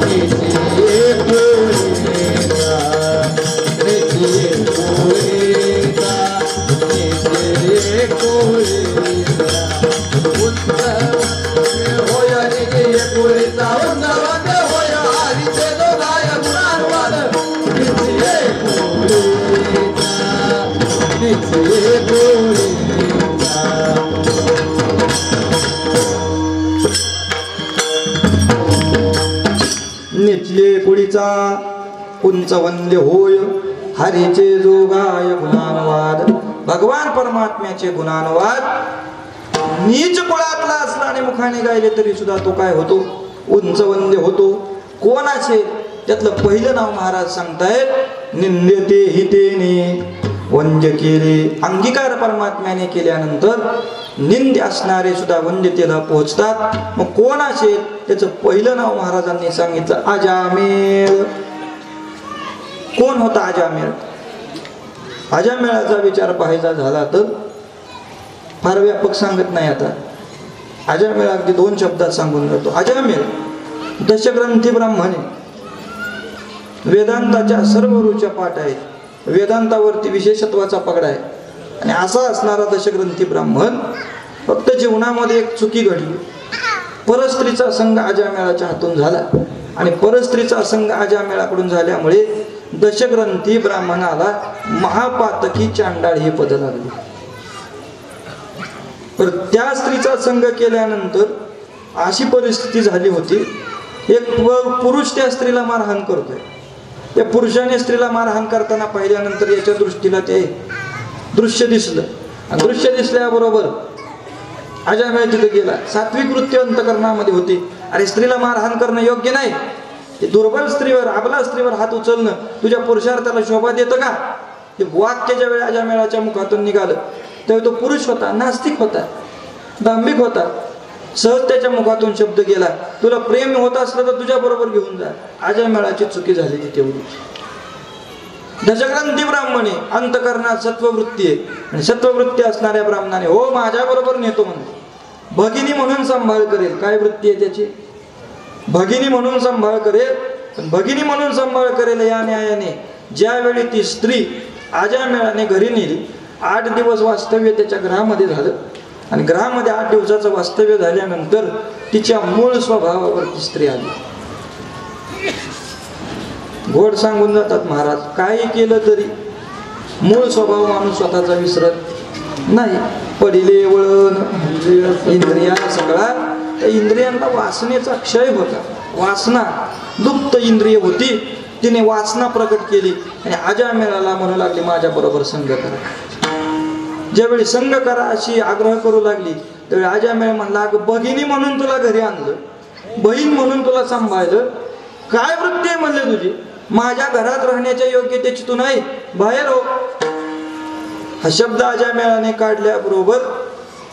[SPEAKER 1] निचिये कुळीचा निचिये कुळीचा निचिये कुळीचा. उंच वंद्य होय निचिये कुळीचा उंच वंद्य होय हरीचे दोघाय गुणानुवाद. निचिये कुळीचा निचिये कुळीचा. निचिये कुळीचा उंच वंद्य होय हरीचे दोघाय गुणानुवाद. भगवान परमात्म्याचे गुणानुवाद नीच कुळातला असला आणि मुखाने गायले तरी सुद्धा तो काय होतो उंच वंद्य होतो. कोणाचे त्यातलं पहिलं नाव महाराज सांगतायत. निंद्यते हितेने वंद्य केले. अंगीकार परमात्म्याने केल्यानंतर निंद असणारे सुद्धा वंद्यतेला पोहोचतात. मग कोण असेल त्याचं पहिलं नाव महाराजांनी सांगितलं अजामेळ. कोण होता अजामेळ? अजामेळाचा विचार पाहायचा झाला तर फार व्यापक सांगत नाही. आता अजामेळ अगदी 2 शब्दात सांगून जातो. अजामेळ दशग्रंथी ब्राह्मण आहे. वेदांताच्या सर्व रुच्या पाठ आहेत. वेदांतावरती विशेषत्वाचा पगडा आहे. आणि असा असणारा दशग्रंथी ब्राह्मण फक्त जीवनामध्ये एक चुकी घडली. परस्त्रीचा संग अजामेळाच्या हातून झाला आणि परस्त्रीचा संग अजामेळाकडून झाल्यामुळे दशग्रंथी ब्राह्मणाला महापातकी चांडाळ हे पद लागले. तर त्या स्त्रीचा संग केल्यानंतर अशी परिस्थिती झाली होती. एक पुरुष त्या स्त्रीला मारहाण करतोय. त्या पुरुषाने स्त्रीला मारहाण करताना पाहिल्यानंतर याच्या दृष्टीला ते दृश्य दिसलं. आणि दृश्य दिसल्याबरोबर अजामेळ तिथे गेला. सात्विक वृत्ती अंतकरणामध्ये होती. अरे स्त्रीला मारहाण करणं योग्य नाही. ते दुर्बल स्त्रीवर अबला स्त्रीवर हात उचलणं तुझ्या पुरुषार्थाला शोभा देतं का? हे वाक्य ज्या वेळी अजामेळाच्या मुखातून निघालं त्यावेळी तो पुरुष होता, नास्तिक होता, दांभिक होता. सहज त्याच्या मुखातून शब्द गेला, तुला प्रेम होत असलं तर तुझ्या बरोबर घेऊन जा. अजामेळाची चुकी झाली ती तेवढी. दशग्रंथी ब्राह्मणे अंतकरणात सत्ववृत्ती आहे. आणि सत्ववृत्ती असणाऱ्या ब्राह्मणाने हो माझ्या बरोबर नेतो म्हणतो. भगिनी म्हणून सांभाळ करेल. काय वृत्ती आहे त्याची? भगिनी म्हणून सांभाळ करेल. भगिनी म्हणून सांभाळ करेल या न्यायाने ज्यावेळी ती स्त्री अजामेळाने घरी नेली, 8 दिवस वास्तव्य त्याच्या ग्रहामध्ये झालं. आणि ग्रहामध्ये 8 दिवसाचं वास्तव्य झाल्यानंतर तिच्या मूळ स्वभावावर ती स्त्री आली. गोड सांगून जातात महाराज, काही केलं तरी मूळ स्वभाव माणूस स्वतःचा विसरत नाही. पडिले वळण इंद्रिया सगळा, त्या इंद्रियांना वासनेचा क्षय होता. वासना लुप्त इंद्रिय होती. तिने वासना प्रकट केली आणि अजामेळाला म्हणू लागली माझ्या बरोबर संग करा. ज्यावेळी संग करा अशी आग्रह करू लागली त्यावेळी अजामेळ म्हणला अगं भगिनी म्हणून तुला घरी आणलं, बहीण म्हणून तुला सांभाळलं, काय वृत्ती आहे म्हणले तुझी? माझ्या घरात राहण्याच्या योग्यतेची तू नाही, बाहेर हो. हा शब्द अजामेळाने काढल्याबरोबर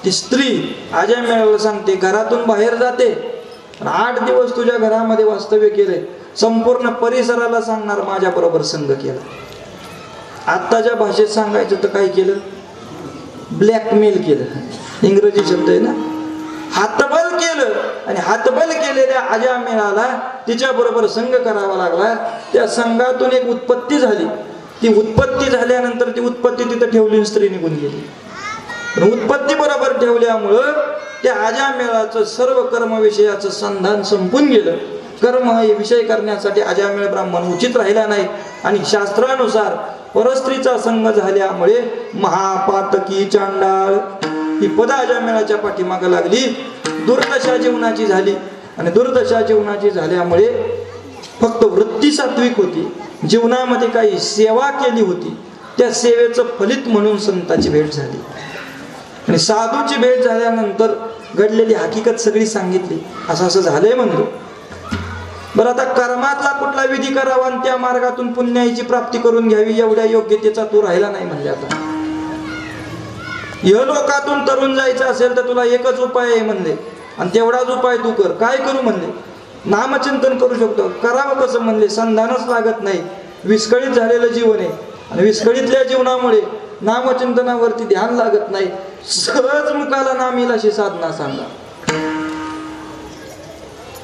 [SPEAKER 1] ती स्त्री अजामेळाला सांगते घरातून बाहेर जाते. 8 दिवस तुझ्या घरामध्ये वास्तव्य केले, संपूर्ण परिसराला सांगणार माझ्या बरोबर संग केला. आत्ताच्या भाषेत सांगायचं तर काय केलं? ब्लॅकमेल केलं. इंग्रजी शब्द आहे ना. हातबल केलं. आणि हातबल केलेल्या अजामेळाला तिच्या बरोबर संग करावा लागला. त्या संघातून एक उत्पत्ती झाली. ती उत्पत्ती झाल्यानंतर ती उत्पत्ती तिथं ठेवली, स्त्री निघून गेली. उत्पत्ती बरोबर ठेवल्यामुळं त्या अजामेळाचं सर्व कर्म विषयाचं संधान संपून गेलं. कर्म हे विषय करण्यासाठी अजामेळ ब्राह्मण उचित राहिला नाही. आणि शास्त्रानुसार परस्त्रीचा संग झाल्यामुळे महापातकी चांडाळ ही पद अजामेळाच्या पाठीमागं लागली. दुर्दशा जीवनाची झाली. आणि दुर्दशा जीवनाची झाल्यामुळे फक्त वृत्ती सात्विक होती, जीवनामध्ये काही सेवा केली होती, त्या सेवेचं फलित म्हणून संताची भेट झाली. आणि साधूची भेट झाल्यानंतर घडलेली हकीकत सगळी सांगितली. असं असं झालंय म्हणलो. बरं आता कर्मातला कुठला विधी करावा आणि त्या मार्गातून पुण्याची प्राप्ती करून घ्यावी एवढ्या योग्यतेचा तू राहिला नाही म्हणले. आता या लोकातून तरुण जायचं असेल तर तुला एकच उपाय आहे म्हणले, आणि तेवढाच उपाय तू कर. काय करू म्हणले? नामचिंतन करू शकतो. करावं कसं म्हणले? संधानच लागत नाही. विस्कळीत झालेलं जीवन आहे आणि विस्कळीतल्या जीवनामुळे नामचिंतनावरती ध्यान लागत नाही. सहज मुखाला नामीलाशी साधना सांगा.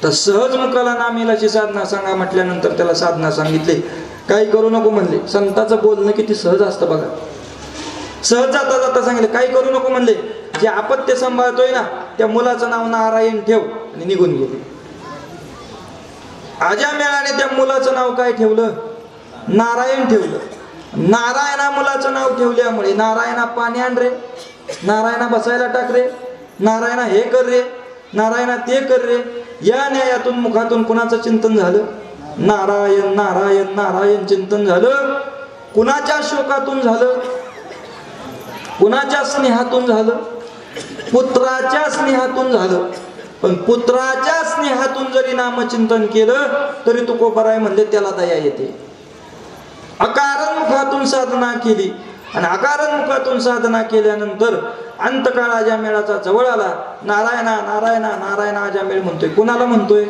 [SPEAKER 1] तर सहज मुखाला नामीलाशी साधना सांगा म्हटल्यानंतर त्याला साधना सांगितली. काही करू नको म्हणले. संताचं बोलणं किती सहज असतं बघा. सहज जाता जाता सांगितलं काही करू नको म्हणले. जे अपत्य सांभाळतोय ना त्या मुलाचं नाव नारायण ठेव, आणि निघून गेले. अजामेळाने त्या मुलाचं नाव काय ठेवलं? नारायण ठेवलं. नारायणा मुलाचं नाव ठेवल्यामुळे नारायणा पाणी आण रे, नारायणा बसायला टाक रे, नारायणा हे कर रे, नारायणा ते कर रे, या न्यायातून मुखातून कुणाचं चिंतन झालं? नारायण नारायण नारायण चिंतन झालं. कुणाच्या शोकातून झालं? कुणाच्या स्नेहातून झालं? पुत्राच्या स्नेहातून झालं. पण पुत्राच्या स्नेहातून जरी नामचिंतन केलं तरी तुकोबाराय म्हणले त्याला दया येते. अकारण मुखातून साधना केली आणि आकारणमुखातून साधना केल्यानंतर अंतकाळ अजामेळाचा जवळ आला. नारायणा नारायणा नारायणा अजामेळ म्हणतोय. कोणाला म्हणतोय?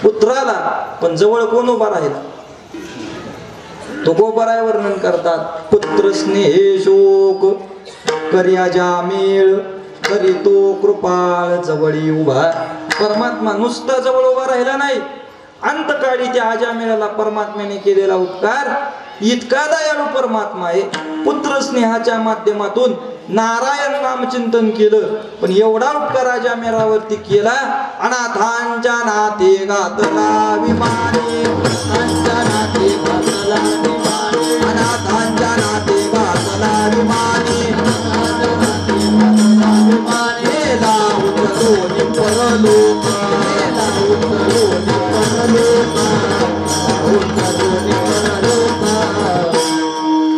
[SPEAKER 1] पुत्राला. पण जवळ कोण उभा राहिला? तो गोबराय वर्णन करतात. पुत्र स्नेह शोक करी अजामेळ करी तो कृपाळ जवळी उभा. परमात्मा नुसता जवळ उभा राहिला नाही, अंतकाळी त्या अजामेळाला परमात्म्याने केलेला उपकार इतका दयाळू परमात्मा आहे. पुत्र स्नेहाच्या माध्यमातून नारायण नामचिंतन केलं, पण एवढा उपकार अजामेळावरती केला. अनाथांच्या नाते घातला विमाने, अनाथांच्या नाते घातला विमाने, अनाथांच्या नाते घातला विमाने, परलोक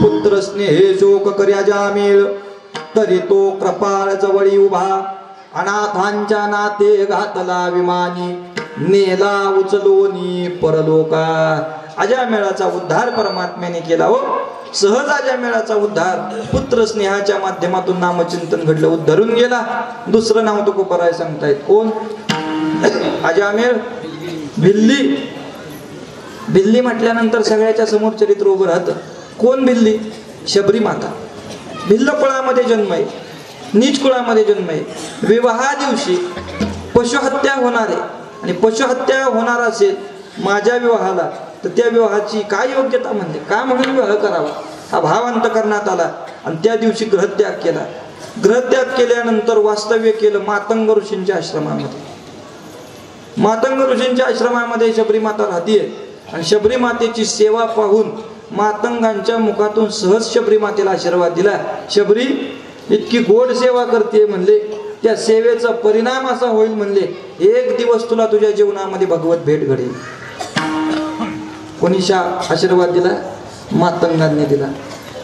[SPEAKER 1] पुत्र स्नेह शोक कर्या अजामेळ तरी तो कृपाळ जवळी उभा. अनाथांच्या नाते घातला विमानी नेला उचलोनी परलोका. अजामेळाचा उद्धार परमात्म्याने केला. हो, सहज अजामेळाचा उद्धार पुत्र स्नेहाच्या माध्यमातून नामचिंतन घडलं, उद्धरून गेला. दुसरं नाव तो कोपराय सांगतायत. कोण? अजामेळ. भिल्ली. भिल्ली म्हटल्यानंतर सगळ्याच्या समोर चरित्र उभं राहतं. कोण भिल्ली? शबरी माता. भिल्ल कुळामध्ये जन्म आहे, नीच कुळामध्ये जन्म आहे. विवाहा दिवशी पशुहत्या होणार आहे आणि पशुहत्या होणार असेल माझ्या विवाहाला, तर त्या विवाहाची काय योग्यता म्हणते, का म्हणून विवाह करावा, हा भाव अंतकरणात आला. आणि त्या दिवशी ग्रहत्याग केला. ग्रहत्याग केल्यानंतर वास्तव्य केलं मातंग ऋषींच्या आश्रमामध्ये. मातंग ऋषींच्या आश्रमामध्ये शबरी माता राहतीये आणि शबरी मातेची सेवा पाहून मातंगांच्या मुखातून सहज शबरी मातेला आशीर्वाद दिला. शबरी इतकी गोड सेवा करते म्हणले, त्या सेवेचा परिणाम असा होईल म्हणले, एक दिवस तुला तुझ्या जीवनामध्ये भगवत भेट घडेल. कोणी आशीर्वाद दिला? मातंगांनी दिला.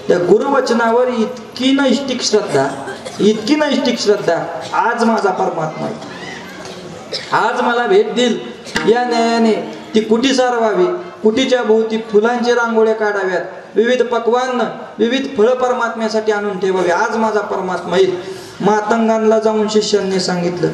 [SPEAKER 1] त्या गुरुवचनावर इतकी नैष्टिक श्रद्धा, इतकी नैष्टिक श्रद्धा. आज माझा परमात्मा आहे, आज मला भेट देईल या न्यायाने ती कुटी सारवावी, कुटीच्या भोवती फुलांची रांगोळ्या काढाव्यात, विविध पक्वान्न विविध फळं परमात्म्यासाठी आणून ठेवावे. आज माझा परमात्मा येईल. मातंगांना जाऊन शिष्यांनी सांगितलं,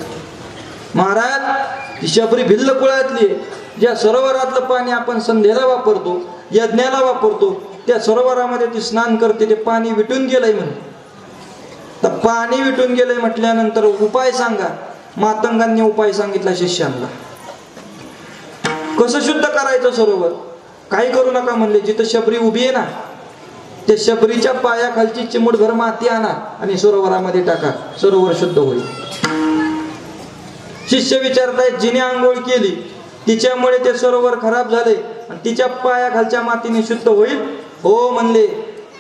[SPEAKER 1] महाराज, शबरी भिल्ल कुळातली आहे. ज्या सरोवरातलं पाणी आपण संध्येला वापरतो, यज्ञाला वापरतो, त्या सरोवरामध्ये ती स्नान करते, ते पाणी विटून गेलंय म्हणे. तर पाणी विटून गेलंय म्हटल्यानंतर उपाय सांगा. मातंगांनी उपाय सांगितला शिष्यांना. कसं शुद्ध करायचं सरोवर? काही करू नका म्हणले. जिथं शबरी उभी आहे ना, त्या शबरीच्या पायाखालची चिमूटभर माती आणा आणि सरोवरामध्ये टाका, सरोवर शुद्ध होईल. शिष्य विचारतायत, जिने आंघोळ केली तिच्यामुळे ते सरोवर खराब झाले आणि तिच्या पायाखालच्या मातीने शुद्ध होईल? हो म्हणले.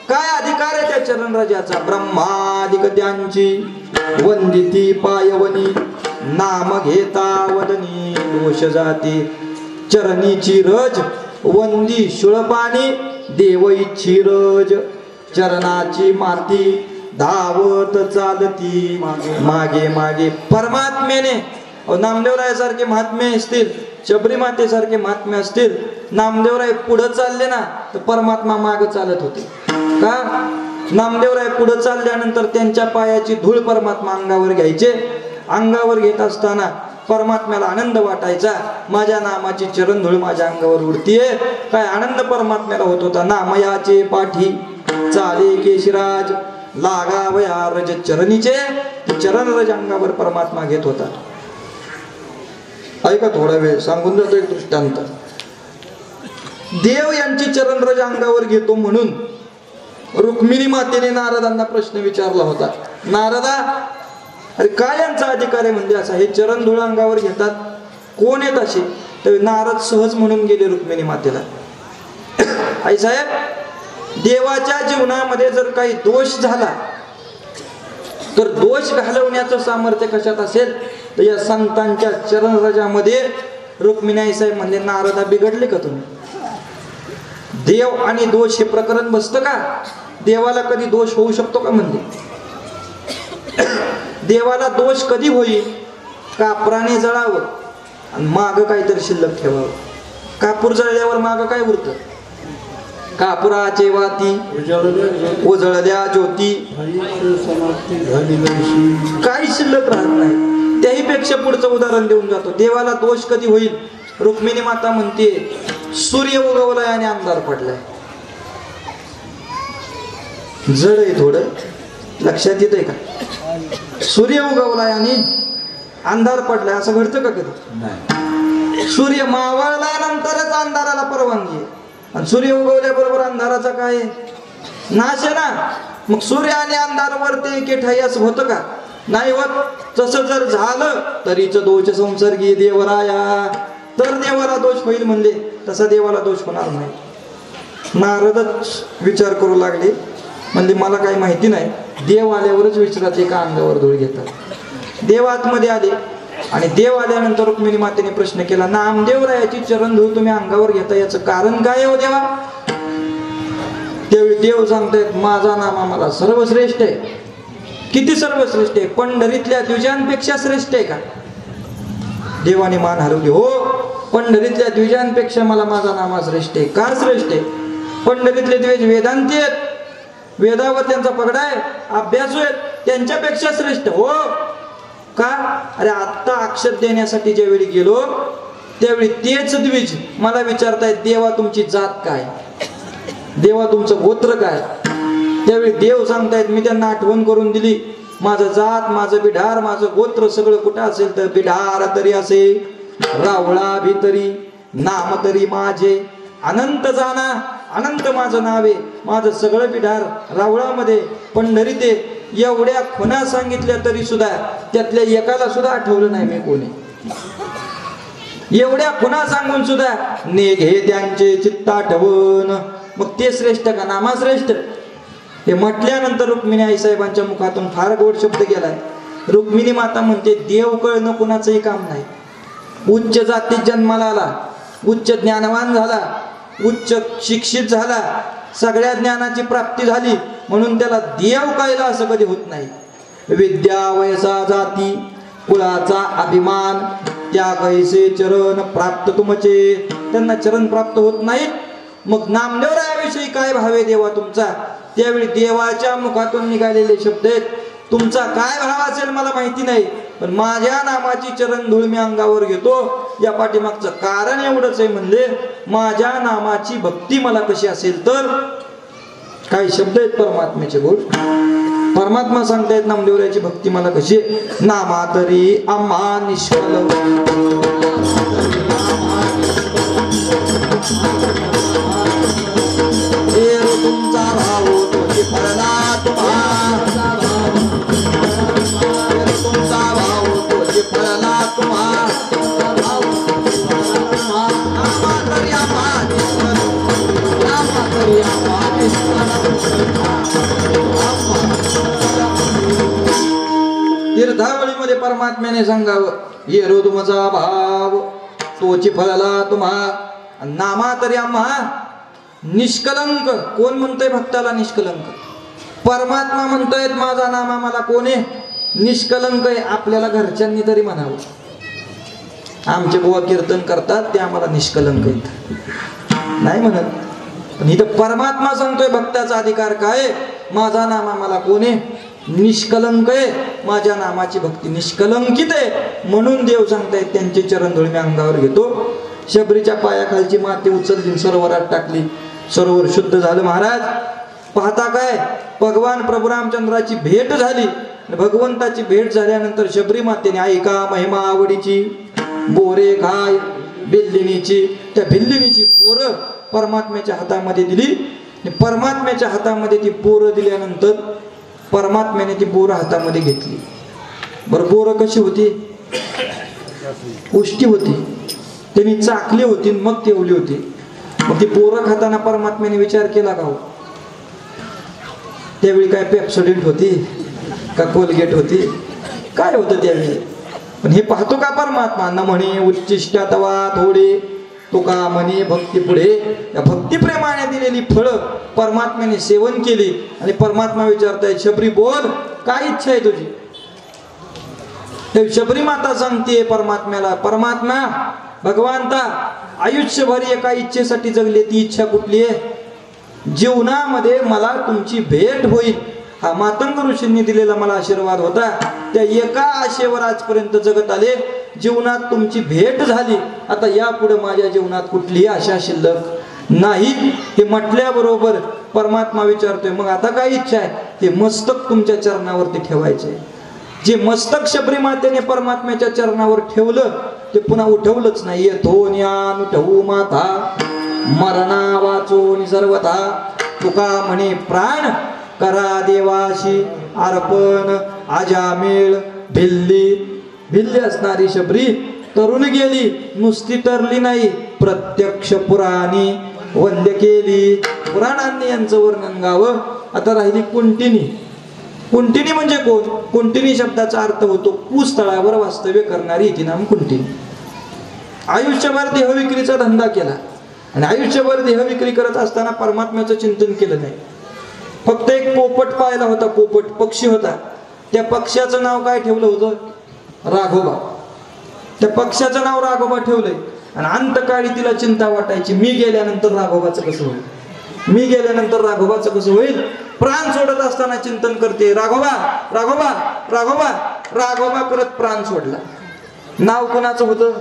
[SPEAKER 1] काय अधिकार आहे त्या चरणराजाचा? ब्रह्मादिक त्यांची वंदिती पायवनी, नाम घेता वदनी दोष जाती. चरणीची रज वंदी शुळपाणी, देव इच्छी रज चरणाची माती, धावत चालती मागे मागे. परमात्म्याने नामदेवरायासारखे महात्मे असतील, शबरी मातेसारखे महात्मे असतील, नामदेवराय पुढे चालले ना तर परमात्मा मागे चालत होते. का? नामदेवराय पुढे चालल्यानंतर त्यांच्या पायाची धूळ परमात्मा अंगावर घ्यायचे. अंगावर घेत असताना परमात्म्याला आनंद वाटायचा, माझ्या नामाची चरण धूळ माझ्या अंगावर उडतीये. काय आनंद परमात्म्याला होत होता. नामयाचे पाठी चाले केशिराज, लागावया रज चरणीचे. चरण रज अंगावर परमात्मा घेत होता. ऐका, थोडा वेळ सांगून जातो एक दृष्टांत. देव यांची चरण रज अंगावर घेतो म्हणून रुक्मिणी मातेने नारदांना प्रश्न विचारला होता. नारदा, अरे काय यांचा अधिकार आहे म्हणजे असा, हे चरण धूळ अंगावर घेतात, कोण येत असे? तर नारद सहज म्हणून गेले रुक्मिणी मातेला, आई साहेब, देवाच्या जीवनामध्ये जर काही दोष झाला तर दोष घालवण्याचं सामर्थ्य कशात असेल तर या संतांच्या चरण रजामध्ये. रुक्मिणी आई साहेब म्हणले, नारदा बिघडले का तुम्ही? देव आणि दोष हे प्रकरण बसतं का? देवाला कधी दोष होऊ शकतो का म्हणले? देवाला दोष कधी होईल? कापराने जळावं आणि माग काहीतरी शिल्लक ठेवावं. कापूर जळल्यावर माग काय उरतं? कापुराचे वाती उजळल्या ज्योती काही शिल्लक राहत नाही. त्याही पेक्षा पुढचं उदाहरण देऊन जातो. देवाला दोष कधी होईल? रुक्मिणी माता म्हणते सूर्य उगवलाय आणि अंधार पडलाय. जड आहे थोडं, लक्षात येत आहे का? सूर्य उगवलाय आणि अंधार पडलाय असं घडतं का कधी? नाही. सूर्य मावळल्यानंतरच अंधाराला परवानगी आहे आणि सूर्य उगवल्याबरोबर अंधाराचा काय नाश आहे ना. मग सूर्य आणि अंधारावरती एके ठाई असं होतं का? नाही होत. तसं जर झालं तरीच दोष संसर्गी देवराया, तर देवाला दोष होईल म्हणले. तसा देवाला दोष होणार नाही. नारदच विचार करू लागले, म्हणजे मला काही माहिती नाही. देव आल्यावरच विचारात एका अंगावर धूळ घेतात. देव आतमध्ये आले आणि देव आल्यानंतर रुक्मिणी मातेने प्रश्न केला, नामदेवरायाची चरण धूळ तुम्ही अंगावर घेता, याचं कारण काय हो देवा? त्यावेळी देव सांगतायत माझा नाम आम्हाला सर्वश्रेष्ठ आहे. किती सर्वश्रेष्ठ आहे? पंढरीतल्या द्विजांपेक्षा श्रेष्ठ आहे का? देवाने मान हलवली. हो, पंढरीतल्या द्विजांपेक्षा मला माझा नामा श्रेष्ठ आहे. का श्रेष्ठ आहे? पंढरीतले द्विज वेदांती आहेत, वेदावर त्यांचा पगडा आहे, अभ्यासू आहेत, त्यांच्यापेक्षा श्रेष्ठ. हो का? अरे आत्ता अक्षर देण्यासाठी ज्यावेळी गेलो त्यावेळी तेच द्विज मला विचारतायत देवा तुमची जात काय, देवा तुमचं गोत्र काय? त्यावेळी देव सांगतायत, मी त्यांना आठवण करून दिली, माझं जात, माझं बिढार, माझं गोत्र सगळं कुठं असेल तर बिढार तरी असे, रावळा भीतरी, नाम तरी माझे अनंत जाना, अनंत माझं नाव आहे, माझं सगळं बिढार रावळामध्ये पंढरीत आहे. एवढ्या खुणा सांगितल्या तरी सुद्धा त्यातल्या एकाला सुद्धा आठवलं नाही मी कोणी. एवढ्या खुणा सांगून सुद्धा नेघे त्यांचे चित्त आठवण. मग ते श्रेष्ठ का नामा श्रेष्ठ? हे म्हटल्यानंतर रुक्मिणी आईसाहेबांच्या मुखातून फार गोड शब्द गेलाय. रुक्मिणी माता म्हणते देव कळणं कुणाचंही काम नाही. उच्च जातीत जन्माला आला, उच्च ज्ञानवान झाला, उच्च शिक्षित झाला, सगळ्या ज्ञानाची प्राप्ती झाली म्हणून त्याला देव कळला असं कधी होत नाही. विद्या वयसा जाती कुळाचा अभिमान त्या कैसे चरण प्राप्त तुमचे, त्यांना चरण प्राप्त होत नाहीत. मग नामदेवरायाविषयी काय भावे देवा तुमचा? त्यावेळी देवाच्या मुखातून निघालेले शब्द आहेत, तुमचा काय भाव असेल मला माहिती नाही, पण माझ्या नामाची चरण धूळ मी अंगावर घेतो. या पाठीमागचं कारण एवढंच आहे, म्हणले माझ्या नामाची भक्ती मला कशी असेल तर. काही शब्द आहेत परमात्म्याचे गोड. परमात्मा सांगतायत नामदेवरायाची भक्ती मला कशी आहे. नामा तरी आम्हा निष्फल तुमचा भाव तोची फळला तुम्हा, तुमचा भाव तोची फळला तुम्हा, नामा तरी आम्हा निष्फल, नामा तरी आम्हा तीर्थावळीमध्ये परमात्म्याने सांगावं, येरो तुमचा भाव तोची फळला तुम्हा, नामा तरी आम्हा निष्कलंक. कोण म्हणतोय भक्ताला निष्कलंक? परमात्मा म्हणतोय माझा नामा मला कोण आहे? निष्कलंक आहे. आपल्याला घरच्यांनी तरी म्हणावं, आमचे बुवा कीर्तन करतात ते आम्हाला निष्कलंक आहेत नाही म्हणत. पण इथं परमात्मा सांगतोय भक्ताचा अधिकार काय? माझा नामा मला कोण आहे? निष्कलंक आहे. माझ्या नामाची भक्ती निष्कलंकित आहे म्हणून देव सांगतायत त्यांचे चरण धूळ मी अंगावर घेतो. शबरीच्या पायाखालची माती उचलली, सरोवरात टाकली, सरोवर शुद्ध झालं. महाराज पाहता काय, भगवान प्रभू रामचंद्राची भेट झाली. भगवंताची भेट झाल्यानंतर शबरी मातेने ऐका महिमा आवडीची, बोरे खाय बिल्लिनीची, त्या बिल्लिनीची बोरं परमात्म्याच्या हातामध्ये दिली. परमात्म्याच्या हातामध्ये ती बोरं दिल्यानंतर परमात्म्याने ती बोरं हातामध्ये घेतली. बरं बोरं कशी होती? उष्टी होती, त्यांनी चाकली होती मग ठेवली होती. मग ती बोरं खाताना परमात्म्याने विचार केला का हो? त्यावेळी काय पेप्सोडेंट होती का कोलगेट होती? काय होतं त्यावेळी? पण हे पाहतो का परमात्मा? न म्हणे उच्चिष्टा तवा थोडे, तो का म्हणे भक्ती पुढे. या भक्तिप्रेमाने दिलेली फळं परमात्म्याने सेवन केली आणि परमात्मा विचारताय शबरी बोल काय इच्छा आहे तुझी? शबरी माता सांगते परमात्म्याला, परमात्मा भगवंता आयुष्यभर एका इच्छेसाठी जगले, ती इच्छा कुठली आहे? जीवनामध्ये मला तुमची भेट होईल हा मातंग ऋषींनी दिलेला मला आशीर्वाद होता. त्या एका आशेवर आजपर्यंत जगत आले. जीवनात तुमची भेट झाली, आता यापुढे माझ्या जीवनात कुठलीही आशा शिल्लक नाही. हे म्हटल्याबरोबर परमात्मा विचारतोय, मग आता काय इच्छा आहे? हे मस्तक तुमच्या चरणावरती ठेवायचे. जे मस्तक शबरी मातेने परमात्म्याच्या चरणावर ठेवलं ते पुन्हा उठवलंच नाही. येथो ज्ञान उठवू माता मरणा वाचून सर्वथा. तुका म्हणे प्राण करा देवाशी अर्पण. आजामेळ भिल्ली असणारी शबरी तरुण गेली, नुसती तरली नाही, प्रत्यक्ष पुराणी वंद्य केली. पुराणांनी यांचं वर्णन गावं. आता राहिली कुंटिनी. कुंटिनी म्हणजे कोण? कुंटिनी शब्दाचा अर्थ होतो कुस्थळावर वास्तव्य करणारी, इथे नाम कुंटिनी. आयुष्यभर देहविक्रीचा धंदा केला आणि आयुष्यभर देहविक्री करत असताना परमात्म्याचं चिंतन केलं नाही. फक्त एक पोपट पाहिला होता, पोपट पक्षी होता. त्या पक्ष्याचं नाव काय ठेवलं होतं? राघोबा. त्या पक्ष्याचं नाव राघोबा ठेवलंय. आणि अंतकाळी तिला चिंता वाटायची, मी गेल्यानंतर राघोबाचं कसं होईल, मी गेल्यानंतर राघोबाचं कसं होईल. प्राण सोडत असताना चिंतन करते, राघोबा राघोबा राघोबा. राघोबा करत प्राण सोडला. नाव कुणाचं होतं?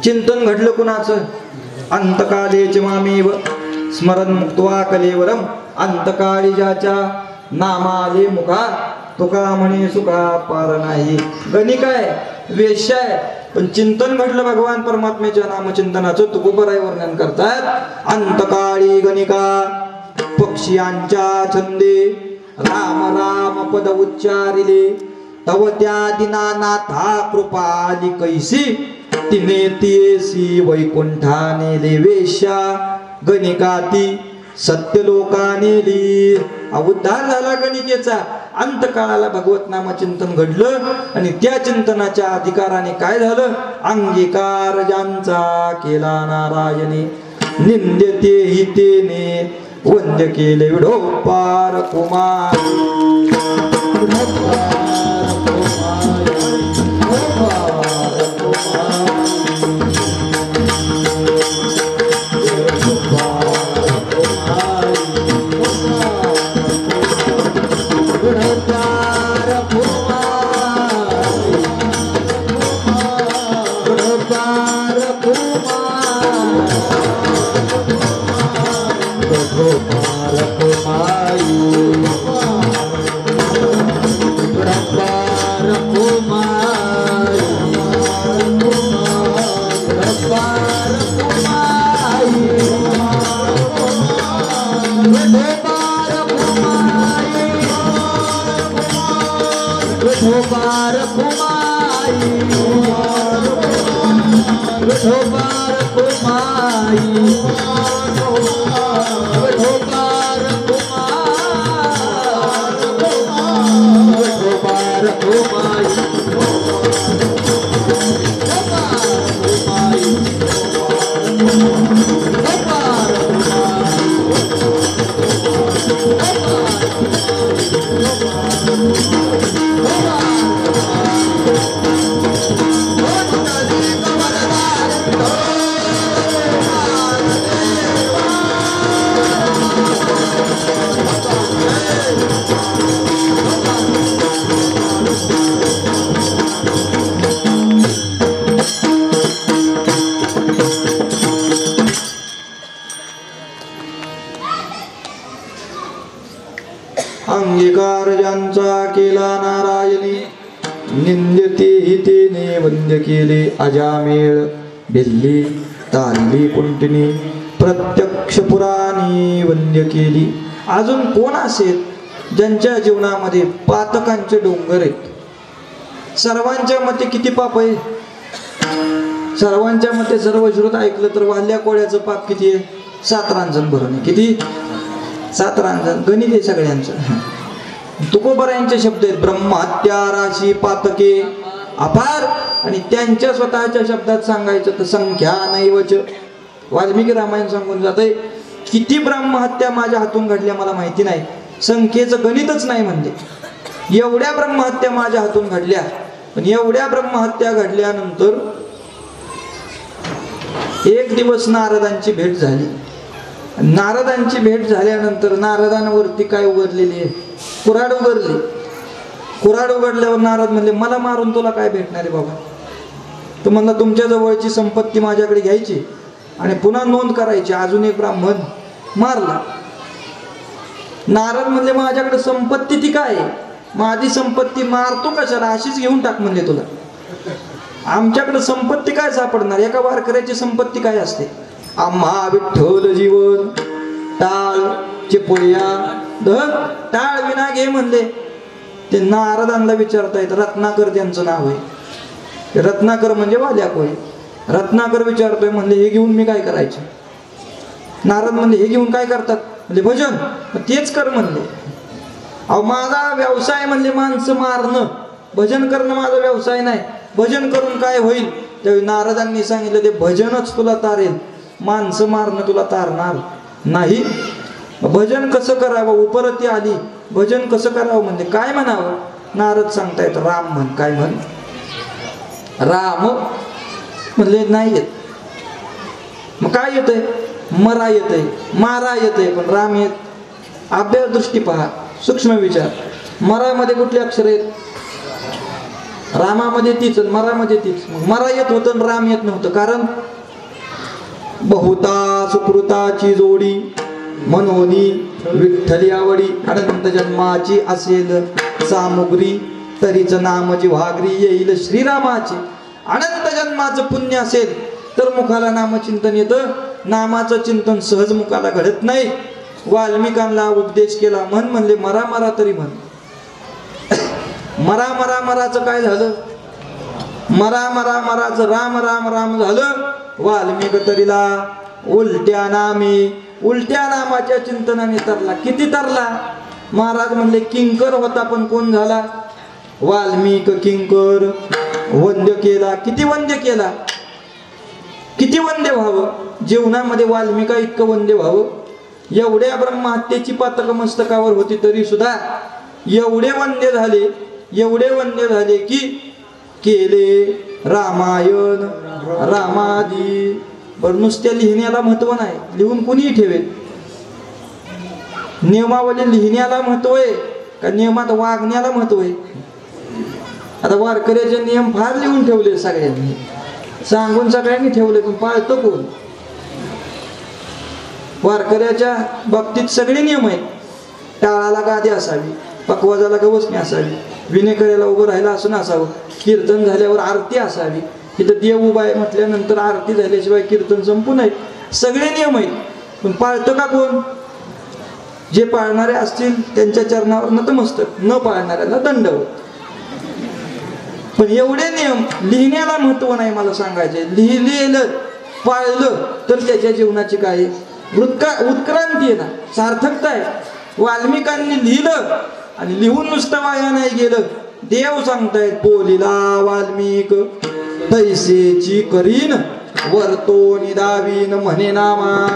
[SPEAKER 1] चिंतन घडलं कुणाचं? अंतकालेच मामेव स्मरण मुक्त्वा कलेवरम. अंतकाळी ज्याच्या नामाले मुखा तुका म्हणे सुखा पार नाही. गणिकाय वेश्याय, पण चिंतन घडलं भगवान परमात्म्याच्या नामचिंतनाचं. तुकोबराय वर्णन करतात. अंतकाळी गणिका पक्षियांच्या छंदे राम राम पद उच्चारिले. तव त्या दीनानाथा कृपाली कैसी तिने तियेसी वैकुंठा नेले वेश्या. गणिकाती सत्य लोका नेली. उद्धार झाला गणिकेचा. अंतकाळाला भगवत नामचिंतन घडलं आणि त्या चिंतनाच्या अधिकाराने काय झालं? अंगीकार ज्यांचा केला नारायणे निंद्यते हि तेने वंद्य केले विढोपार कुमार. अंगीकार ज्यांचा केला नारायणी निंद्यते हि तेने वंद्य केले. अजामेळ भिल्ली तारली कुंटिनी प्रत्यक्ष पुराणी वंद्य केली. अजून कोण असेल ज्यांच्या जीवनामध्ये पातकांचे डोंगर आहेत? सर्वांच्या मते किती पाप आहे? सर्वांच्या मते सर्व श्रुत ऐकलं तर वाल्या कोळ्याचं पाप किती आहे? 7 रांजण भरून. किती? 7 रांजण. गणित आहे सगळ्यांचं. तुकोबरायांचे शब्द आहेत ब्रह्महत्या राशी पातके अपार. आणि त्यांच्या स्वतःच्या शब्दात सांगायचं तर संख्या नैवच. वाल्मिकी रामायण सांगून जातंय किती ब्रह्महत्या माझ्या हातून घडल्या मला माहिती नाही, संख्येचं गणितच नाही. म्हणजे एवढ्या ब्रह्महत्या माझ्या हातून घडल्या. पण एवढ्या ब्रह्महत्या घडल्यानंतर एक दिवस नारदांची भेट झाली नारदांची भेट झाल्यानंतर नारदांवरती काय उघडलेली आहे? कुऱ्हाड उघडली. कुऱ्हाड उघडल्यावर नारद म्हणले मला मारून तुला काय भेटणार आहे बाबा? तो म्हणला तुमच्या जवळची संपत्ती माझ्याकडे घ्यायची आणि पुन्हा नोंद करायची. अजून एक ब्राह्मण मारला. नारद म्हणले माझ्याकडे संपत्ती ती काय? माझी संपत्ती मारतो कशाला? अशीच घेऊन टाक म्हणले तुला. आमच्याकडे संपत्ती काय सापडणार? एका वारकऱ्याची संपत्ती काय असते? आम्हा विठ्ठल जीवन टाळ चिपळ्या धन टाळ विना घे म्हणले. ते नारदांना विचारतायत. रत्नाकर त्यांचं नाव आहे. रत्नाकर म्हणजे वाल्या कोळी. रत्नाकर विचारतोय म्हणले हे घेऊन मी काय करायचं? नारद म्हणले हे घेऊन काय करतात? म्हणजे भजन. तेच कर म्हणले. अहो माझा व्यवसाय म्हणले माणसं मारणं, भजन करणं माझा व्यवसाय नाही. भजन करून काय होईल? त्यावेळी नारदांनी सांगितलं ते भजनच तुला तारेल, माणसं मारणं तुला तारणार नाही. भजन कसं करावं? उपरती आली. भजन कसं करावं म्हणजे काय म्हणावं? नारद सांगतायत राम म्हण. काय म्हण? राम म्हणले नाही येत. मग काय येतंय? मरा येतंय, मारा येतंय, पण राम येत. अभ्यास दृष्टी पहा, सूक्ष्म विचार. मरामध्ये कुठले अक्षर आहेत? रामामध्ये तीच, मरामध्ये तीच. मरा येत होतं आणि राम येत नव्हतं. कारण बहुता सुकृताची जोडी मनोनी विठ्ठली आवडी अनंत जन्माची असेल सामुग्री तरीच नामची भागरी येईल श्रीरामाची. अनंत जन्माचं पुण्य असेल तर मुखाला नामचिंतन येतं. नामाचं चिंतन सहज मुखाला घडत नाही. वाल्मिकांना उपदेश केला. म्हणले मरा मरा तरी म्हण. मरा मरा मराचं काय झालं? मरा मरा मराचं राम राम राम झालं. वाल्मिक तरीला उलट्या नामी, उलट्या नामाच्या चिंतनाने तरला. किती तरला? महाराज म्हणले किंकर होता पण कोण झाला? वाल्मिक किंकर. वंद्य केला. किती वंद्य केला? किती वंद्य व्हावं? जीवनामध्ये वाल्मिका इतकं वंद्य व्हावं. एवढ्या ब्रह्महत्येची पातक मस्तकावर होती तरी सुद्धा एवढे वंद्य झाले, एवढे वंद्य झाले की केले रामायण रामादी. बरं नुसत्या लिहिण्याला महत्व नाही, लिहून कुणीही ठेवेल. नियमावली लिहिण्याला महत्व आहे का नियमात वागण्याला महत्व आहे? आता वारकऱ्याचे नियम फार लिहून ठेवले सगळ्यांनी, सांगून सगळ्यांनी ठेवले, पण पाळतं कोण? वारकऱ्याच्या बाबतीत सगळे नियम आहेत. टाळाला गादी असावी, पकवाजाला गवसणी असावी, विनेकऱ्याला उभं राहायला असं नसावं, कीर्तन झाल्यावर आरती असावी. इथं देव उभा आहे म्हटल्यानंतर आरती झाल्याशिवाय कीर्तन संपू नये. सगळे नियम आहेत, पण पाळतं का कोण? जे पाळणारे असतील त्यांच्या चरणावर नतमस्तक, न पाळणाऱ्याला दंडवत. पण एवढे नियम लिहिण्याला महत्व नाही. मला सांगायचे लिहिलेलं पाळलं तर त्याच्या जीवनाची काय उत्क्रांती आहे ना, सार्थकता आहे. वाल्मिकांनी लिहिलं आणि लिहून नुसतं वाया नाही गेलं. देव सांगतायत बोलिला वाल्मिक तैसेची करीन वर्तो निदावीन म्हणे नामा.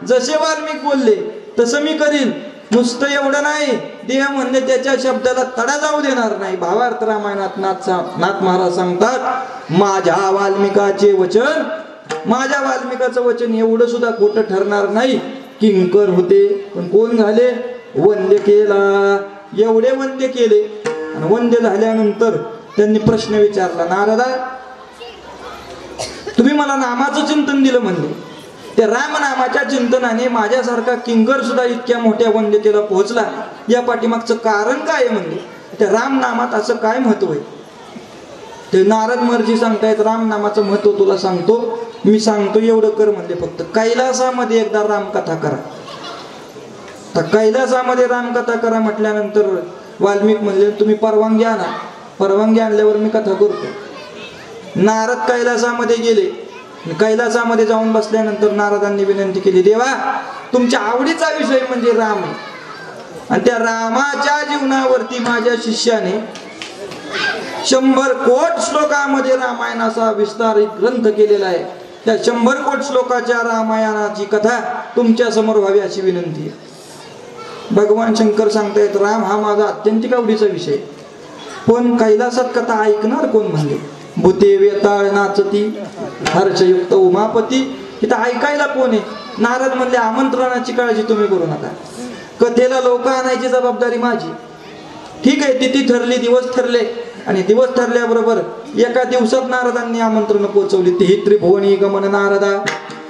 [SPEAKER 1] जसे वाल्मिक बोलले तसं मी करीन. नुसतं एवढं नाही, देव म्हणले त्याच्या शब्दाला तडा जाऊ देणार नाही. भावार्थ रामायणात नाथ महाराज सांगतात माझ्या वाल्मिकाचे वचन, माझ्या वाल्मिकाचं वचन एवढं सुद्धा खोटं ठरणार नाही. किंकर होते पण कोण झाले? वंद्य केला. एवढे वंद्य केले आणि वंद्य झाल्यानंतर त्यांनी प्रश्न विचारला, नारदा तुम्ही मला नामाचं चिंतन दिलं म्हणले, त्या रामनामाच्या चिंतनाने माझ्यासारखा किंकर सुद्धा इतक्या मोठ्या वंद्यतेला पोहोचला. या पाठीमागचं कारण काय आहे म्हणले? त्या रामनामात असं काय महत्व आहे? ते नारद महर्षी सांगतायत रामनामाचं महत्व तुला सांगतो, मी सांगतो एवढं कर म्हणले. फक्त कैलासामध्ये एकदा रामकथा करा. तर कैलासामध्ये रामकथा करा म्हटल्यानंतर वाल्मिक म्हणले तुम्ही परवानगी आणा. परवानगी आणल्यावर मी कथा करतो. नारद कैलासामध्ये गेले. कैलासामध्ये जाऊन बसल्यानंतर नारदांनी विनंती केली, देवा तुमच्या आवडीचा विषय म्हणजे राम आहे आणि त्या रामाच्या जीवनावरती माझ्या शिष्याने 100 कोट श्लोकामध्ये रामायणाचा विस्तारित ग्रंथ केलेला आहे. त्या 100 कोट श्लोकाच्या रामायणाची कथा तुमच्या समोर व्हावी अशी विनंती आहे. भगवान शंकर सांगतायत राम हा माझा अत्यंतिक आवडीचा विषय, पण कैलासात कथा ऐकणार कोण म्हणले? भूते वेताळ नाचती हर्षयुक्त उमापती. इथं ऐकायला कोण आहे? नारद म्हणले आमंत्रणाची काळजी तुम्ही करू नका, कथेला लोक आणायची जबाबदारी माझी. ठीक आहे, तिथी ठरली, दिवस ठरले आणि दिवस ठरल्याबरोबर एका दिवसात नारदांनी आमंत्रण पोहोचवली. ते त्रिभुवनी गमन नारदा,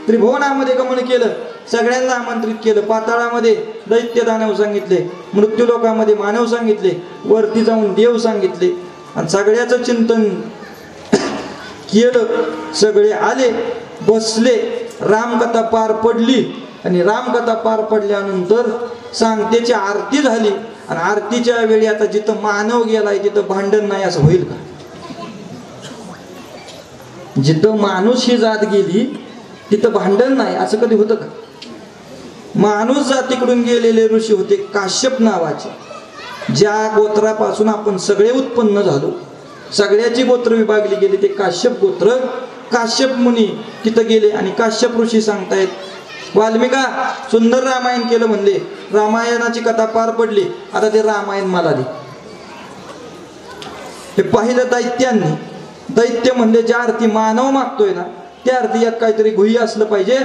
[SPEAKER 1] त्रिभुवनामध्ये गमन केलं, सगळ्यांना आमंत्रित केलं. पाताळामध्ये दैत्य दानव सांगितले, मृत्यूलोकामध्ये मानव सांगितले, वरती जाऊन देव सांगितले आणि सगळ्याचं चिंतन केलं. सगळे आले, बसले, रामकथा पार पडली आणि रामकथा पार पडल्यानंतर सांगतेची आरती झाली आणि आरतीच्या वेळी आता जिथं मानव गेलाय तिथं भांडण नाही असं होईल का? जिथं माणूस ही जात गेली तिथं भांडण नाही असं कधी होतं का? माणूस जातीकडून गेलेले ऋषी होते काश्यप नावाचे, ज्या गोत्रापासून आपण सगळे उत्पन्न झालो, सगळ्याची गोत्र विभागली गेली, ते काश्यप गोत्र. काश्यप मुनी तिथं गेले आणि काश्यप ऋषी सांगतायत, वाल्मिका सुंदर रामायण केलं म्हणले, रामायणाची कथा पार पडली, आता ते रामायण मला दे. हे पाहिलं दैत्यांनी. दैत्य म्हणले ज्या अर्थी मानव मागतोय ना त्या अर्थी यात काहीतरी गुह्य असलं पाहिजे,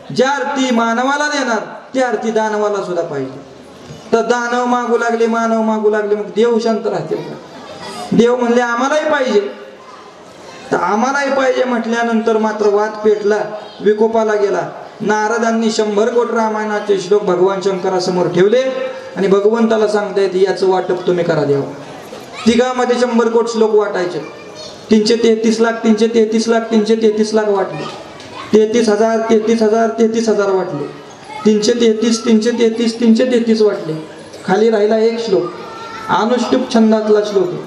[SPEAKER 1] ज्या अर्थी मानवाला देणार त्या अर्थी दानवाला सुद्धा पाहिजे. तर दानव मागू लागले, मानव मागू लागले, मग देव शांत राहतील का? देव म्हणले आम्हालाही पाहिजे. तर आम्हालाही पाहिजे म्हटल्यानंतर मात्र वाद पेटला, विकोपाला गेला. नारदांनी 100 कोटी रामायणाचे श्लोक भगवान शंकरासमोर ठेवले आणि भगवंताला सांगतायत याचं वाटप तुम्ही करा देव. तिघामध्ये 100 कोटी श्लोक वाटायचे. 333 लाख 333 लाख 333 लाख वाटले, 33,000 33,000 33,000 वाटले, 333 333 333 वाटले. खाली राहिला एक श्लोक, अनुष्टुप छंदातला श्लोक आहे.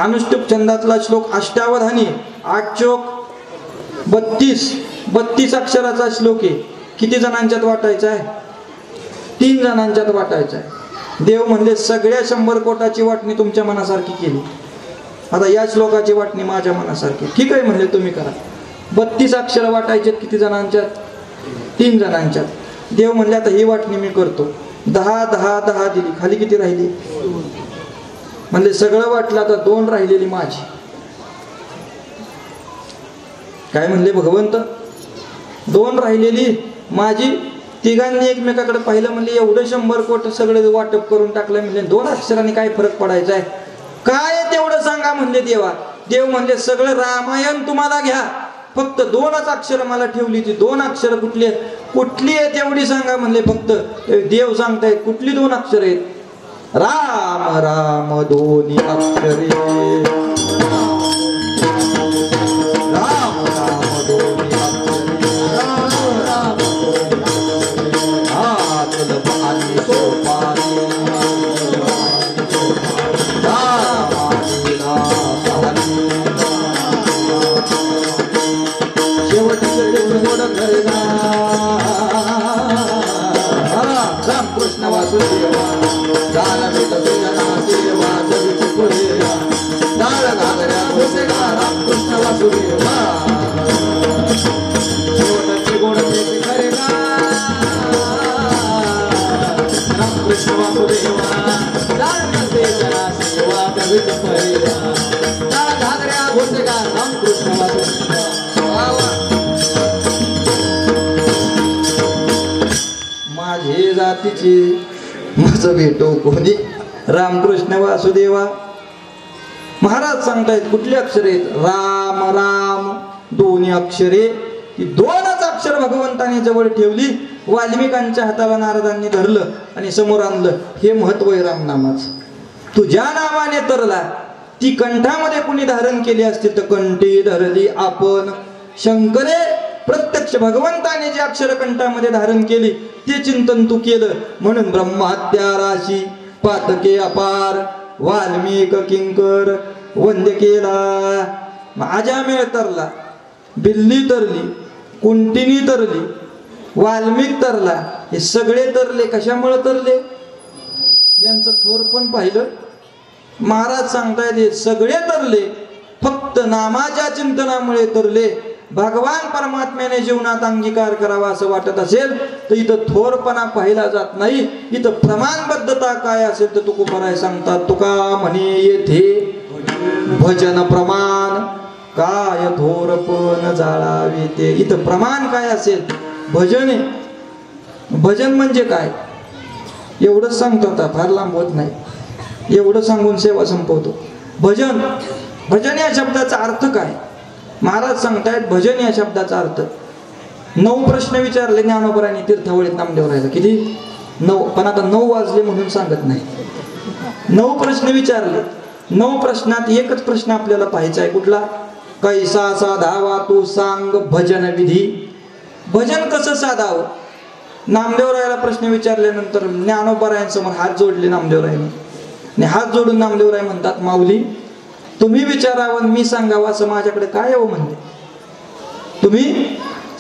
[SPEAKER 1] अनुष्टुप छंदातला श्लोक अष्टावधानी, 8 चोक 32 अक्षराचा श्लोक आहे. किती जणांच्यात वाटायचा आहे? 3 जणांच्यात वाटायचा आहे. देव म्हणले सगळ्या 100 कोटाची वाटणी तुमच्या मनासारखी केली, आता या श्लोकाची वाटणी माझ्या मनासारखी. ठीक आहे म्हणले तुम्ही करा. 32 अक्षर वाटायचे किती जणांच्यात? 3 जणांच्यात. देव म्हणले आता ही वाटणी मी करतो. 10 10 10 दिली, खाली किती राहिली? म्हणले सगळं वाटलं, आता 2 राहिलेली माझी. काय म्हणले भगवंत? 2 राहिलेली माझी. तिघांनी एकमेकाकडे पाहिलं, म्हणले एवढं 100 कोटी सगळं वाटप करून टाकलं, म्हणजे 2 अक्षरांनी काय फरक पडायचा आहे? काय तेवढं सांगा म्हणले देवा. देव म्हणले सगळं रामायण तुम्हाला घ्या, फक्त 2च अक्षर मला ठेवली. ती 2 अक्षर कुठली आहे तेवढी सांगा म्हणले. फक्त देव सांगतायत कुठली 2 अक्षर आहेत? राम राम 2 अक्षरे, राम राम 2 रामकृष्ण वासुदेवा रामकृष्ण वासुदेवा शेवटची गोड खरे रामकृष्ण वासुदेवा रामकृष्ण वासुदेवा. माझे जातीचे माझं भेटो कोणी, रामकृष्ण वासुदेवा. महाराज सांगतायत कुठले अक्षर आहेत? राम राम 2 अक्षरे. ही 2च अक्षर भगवंताने जवळ ठेवली. वाल्मिकांच्या हाताला नारदांनी धरलं आणि समोर आणलं. हे महत्व आहे रामनामाचं. तुझ्या नावाने तरला, ती कंठामध्ये कुणी धारण केली असतील तर कंठी धरली आपण. शंकरे प्रत्यक्ष भगवंताने जे अक्षर कंठामध्ये धारण केली ते चिंतन तू केलं, म्हणून ब्रह्महत्या राशी, पातके अपार, वाल्मिक किंकर वंद्य केला. अजामेळ तरला, बिल्ली तरली, कुंटिनी तरली, वाल्मिक तरला. हे सगळे तरले कशामुळे तरले? यांचं थोर पण पाहिलं. महाराज सांगतायत हे सगळे तरले फक्त नामाच्या चिंतनामुळे तरले. भगवान परमात्म्याने जीवनात अंगीकार करावा असं वाटत असेल तर इथं थोरपणा पाहिला जात नाही. इथं प्रमाणबद्धता काय असेल तर तुकोबराय सांगतात, तुका म्हणे येथे भजन प्रमाण काय थोरपण जाळावे ते. इथं प्रमाण काय असेल? भजन आहे. भजन म्हणजे काय एवढंच सांगतो, आता फार लांब होत नाही, एवढं सांगून सेवा संपवतो. भजन, भजन या शब्दाचा अर्थ काय? महाराज सांगतायत भजन या शब्दाचा अर्थ 9 प्रश्न विचारले ज्ञानोबरांनी तीर्थवळीत नामदेवरायला. किती? 9. पण आता 9 वाजले म्हणून सांगत नाही. 9 प्रश्न विचारले. 9 प्रश्नात एकच प्रश्न आपल्याला पाहायचा आहे. कुठला? कैसा साधावा तू सांग भजन विधी. भजन कसं साधावं? नामदेवरायाला प्रश्न विचारल्यानंतर ज्ञानोबरायांसमोर हात जोडले नामदेवरायाने, आणि हात जोडून नामदेवराय म्हणतात, माऊली तुम्ही विचारावं मी सांगावं असं माझ्याकडे काय हो म्हणले. तुम्ही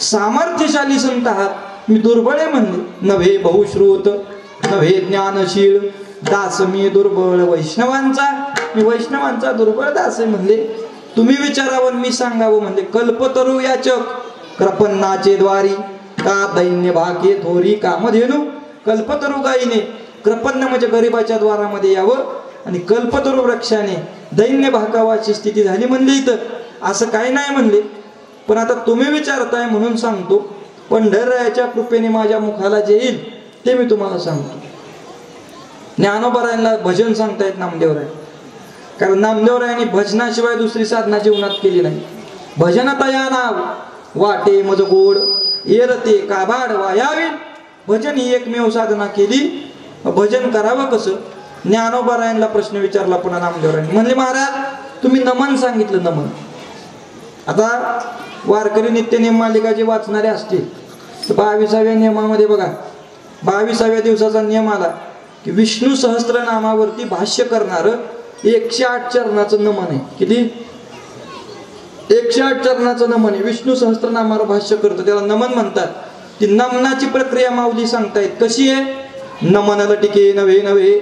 [SPEAKER 1] सामर्थ्यशाली संत आहात, मी दुर्बळ आहे म्हणले. नव्हे बहुश्रुत नव्हे ज्ञानशील दास मी दुर्बळ वैष्णवांचा, मी वैष्णवांचा दुर्बळ दास आहे म्हणले. तुम्ही विचारावं मी सांगावं म्हणले. कल्पतरू याचक कृपन्नाचे द्वारी का दैन्य भाके थोरी कामधेनु. कल्पतरू गायीने, कृपन्न म्हणजे गरिबाच्या द्वारामध्ये यावं, आणि कल्पतरू वृक्षाने दैन्य भाकावाची स्थिती झाली म्हणले. इथं असं काही नाही म्हणले. पण आता तुम्ही विचारताय म्हणून सांगतो. पंढररायाच्या कृपेने माझ्या मुखाला जे येईल ते मी तुम्हाला सांगतो. ज्ञानोबरायांना भजन सांगतायत नामदेवराय, कारण नामदेवरायांनी भजनाशिवाय दुसरी साधना जीवनात केली नाही. भजनता या नाव वाटे मज गोड येरते काबाड वायावी. भजन ही एकमेव साधना केली. भजन करावं कसं? ज्ञानोबरायांना प्रश्न विचारला पुन्हा नामदेवरायांनी. म्हणजे महाराज तुम्ही नमन सांगितलं. नमन, आता वारकरी नित्यनेम मालिका जे वाचणारे असतील तर 22व्या नियमामध्ये बघा, 22व्या दिवसाचा नियम आला की विष्णू सहस्त्रनामावरती भाष्य करणार 108 चरणाचं नमन आहे. किती? 108 चरणाचं नमन आहे. विष्णू सहस्त्रनामावर भाष्य करतो त्याला नमन म्हणतात. ती नमनाची प्रक्रिया माऊली सांगतायत. कशी आहे? नमन लटिके नव्हे नव्हे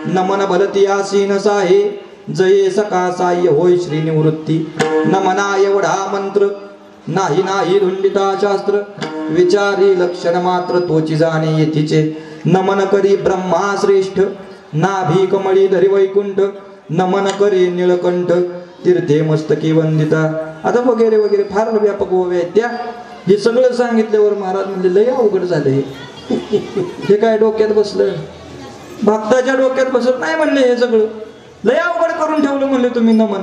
[SPEAKER 1] नमन भलती आसीन साहे जये सका साह्य होय श्री निवृत्ती. नमना एवढा मंत्र नाही नाही धुंडिता शास्त्र विचारी लक्षण मात्र तोची जाणे येथीचे. नमन करी ब्रह्मा श्रेष्ठ नाभी कमळी धरी वैकुंठ. नमन करी निळकंठ तीर्थे मस्तकी वंदिता. आता वगैरे वगैरे फार व्यापक ओव्या आहेत त्या. हे सगळं सांगितल्यावर महाराज म्हणजे लय अवघड झालंय. हे काय डोक्यात बसलं? भक्ताच्या डोक्यात बसत नाही म्हणले. हे सगळं लय अवघड करून ठेवलं म्हणले तुम्ही नमन.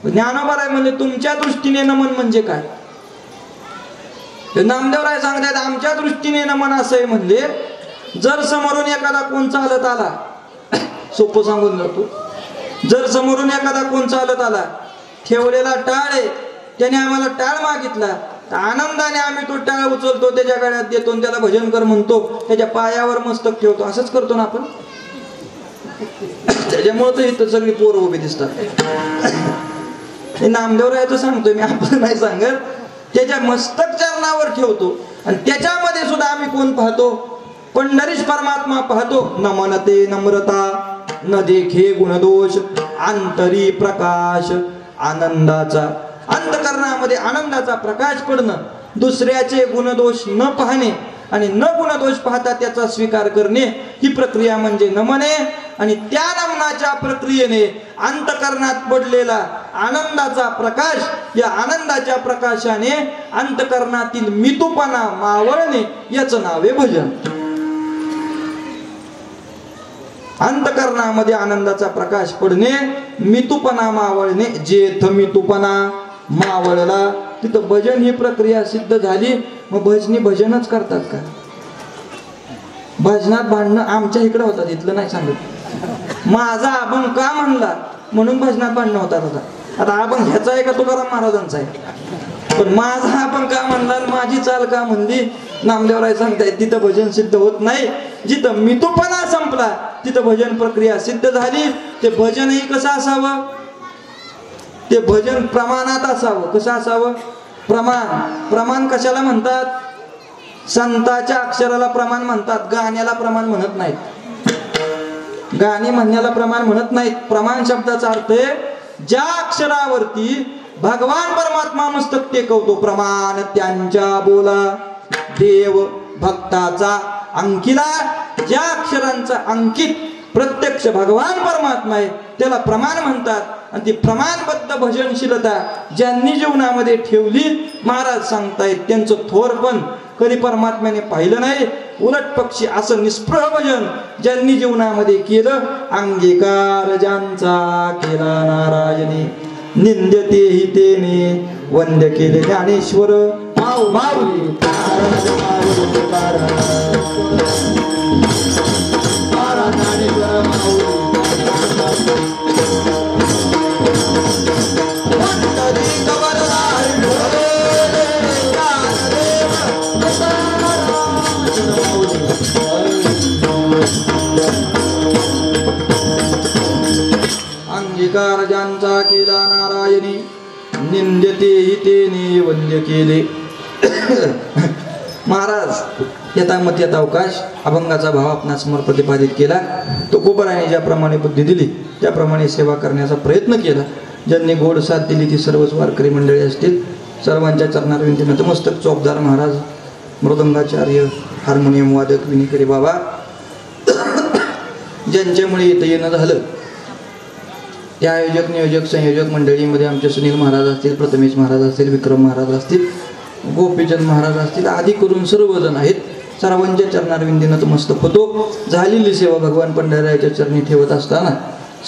[SPEAKER 1] ज्ञानोबराय म्हणले तुमच्या दृष्टीने नमन म्हणजे काय? नामदेवराय सांगतात आमच्या दृष्टीने नमन असं आहे म्हणले, जर समोरून एखादा कोण चालत आला, सोपं सांगून जातो, जर समोरून एखादा कोण चालत आला, ठेवलेला टाळ आहे, त्याने आम्हाला टाळ मागितला, तर आनंदाने आम्ही तो टाळ उचलतो, त्याच्या गळ्यात देतो आणि त्याला भजन कर म्हणतो, त्याच्या पायावर मस्तक ठेवतो. असंच करतो ना आपण. त्याच्यामुळे तर इथं सगळी पोरं उभी दिसतात. हे नामदेवरायचं सांगतोय मी, आपण नाही सांगत. त्याच्या मस्तक चरणावर ठेवतो आणि त्याच्यामध्ये सुद्धा आम्ही कोण पाहतो? पंढरीश परमात्मा पाहतो. नमनते नम्रता न देखे गुणदोष आंतरी प्रकाश आनंदाचा. अंतकरणामध्ये आनंदाचा प्रकाश पडणं, दुसऱ्याचे गुणदोष न पाहणे आणि न गुणदोष पाहता त्याचा स्वीकार करणे, ही प्रक्रिया म्हणजे नमन आहे. आणि त्या नमनाच्या प्रक्रियेने अंतकरणात पडलेला आनंदाचा प्रकाश, या आनंदाच्या प्रकाशाने अंतकरणातील मितूपणा मावळणे, याचं नाव आहे भजन. अंतकरणामध्ये आनंदाचा प्रकाश पडणे, मितूपणा मावळणे. जेथ मितूपणा मावळला तिथं भजन ही प्रक्रिया सिद्ध झाली. मग भजनी भजनच करतात का? भजनात भांडणं आमच्या इकडे होतात, इथलं नाही सांगत. माझा अभंग का म्हणला म्हणून भजनात भांडणं होतात. आता अभंग ह्याचा आहे का तुकाराम महाराजांचा आहे? पण माझा अभंग का म्हणला, माझी चाल का म्हणली, नामदेवराय सांगतायत तिथं भजन सिद्ध होत नाही. जिथं मितूपणा संपला तिथं भजन प्रक्रिया सिद्ध झाली. ते भजनही कसं असावं? ते भजन प्रमाणात असावं. कसं असावं? प्रमाण. प्रमाण कशाला म्हणतात? संताच्या अक्षराला प्रमाण म्हणतात, गाण्याला प्रमाण म्हणत नाहीत. गाणी म्हणण्याला प्रमाण म्हणत नाहीत. प्रमाण शब्दाचा अर्थ आहे ज्या अक्षरावरती भगवान परमात्मा मस्तक टेकवतो. प्रमाण त्यांच्या बोला देव भक्ताचा अंकिला. ज्या अक्षरांचा अंकित प्रत्यक्ष भगवान परमात्मा आहे त्याला प्रमाण म्हणतात. आणि ती प्रमाणबद्ध भजनशीलता ज्यांनी जीवनामध्ये ठेवली, महाराज सांगतायत त्यांचं थोरपण कधी परमात्म्याने पाहिलं नाही. उलट पक्षी असं निष्प्रह भजन ज्यांनी जीवनामध्ये केलं, अंगीकार ज्यांचा केला नारायणी, निंद्यतेही तेने वंद्य केले ज्ञानेश्वर माऊली. अंगीकार ज्यांचा केला नारायणी, निंद्यतेही तेने वंद्य केले. महाराज यथामत यथावकाश अभंगाचा भाव आपणास समोर प्रतिपादित केला. तो गोबराने ज्याप्रमाणे बुद्धी दिली त्याप्रमाणे सेवा करण्याचा प्रयत्न केला. ज्यांनी गोड साथ दिली ती सर्वच वारकरी मंडळी असतील. सर्वांच्या चरणार विनंती. नतमस्तक चोपदार महाराज, मृदंगाचार्य, हार्मोनियम वादक विनिकरी बाबा, ज्यांच्यामुळे इथं येणं झालं. त्या आयोजक नियोजक संयोजक मंडळीमध्ये आमचे सुनील महाराज असतील, प्रथमेश महाराज असतील, विक्रम महाराज असतील, गोपीचंद महाराज असतील, आदी करून सर्वजण आहेत. सर्वांच्या चरणारविंदी नतमस्तक होतो. झालेली सेवा भगवान पंढररायाच्या चरणी ठेवत असताना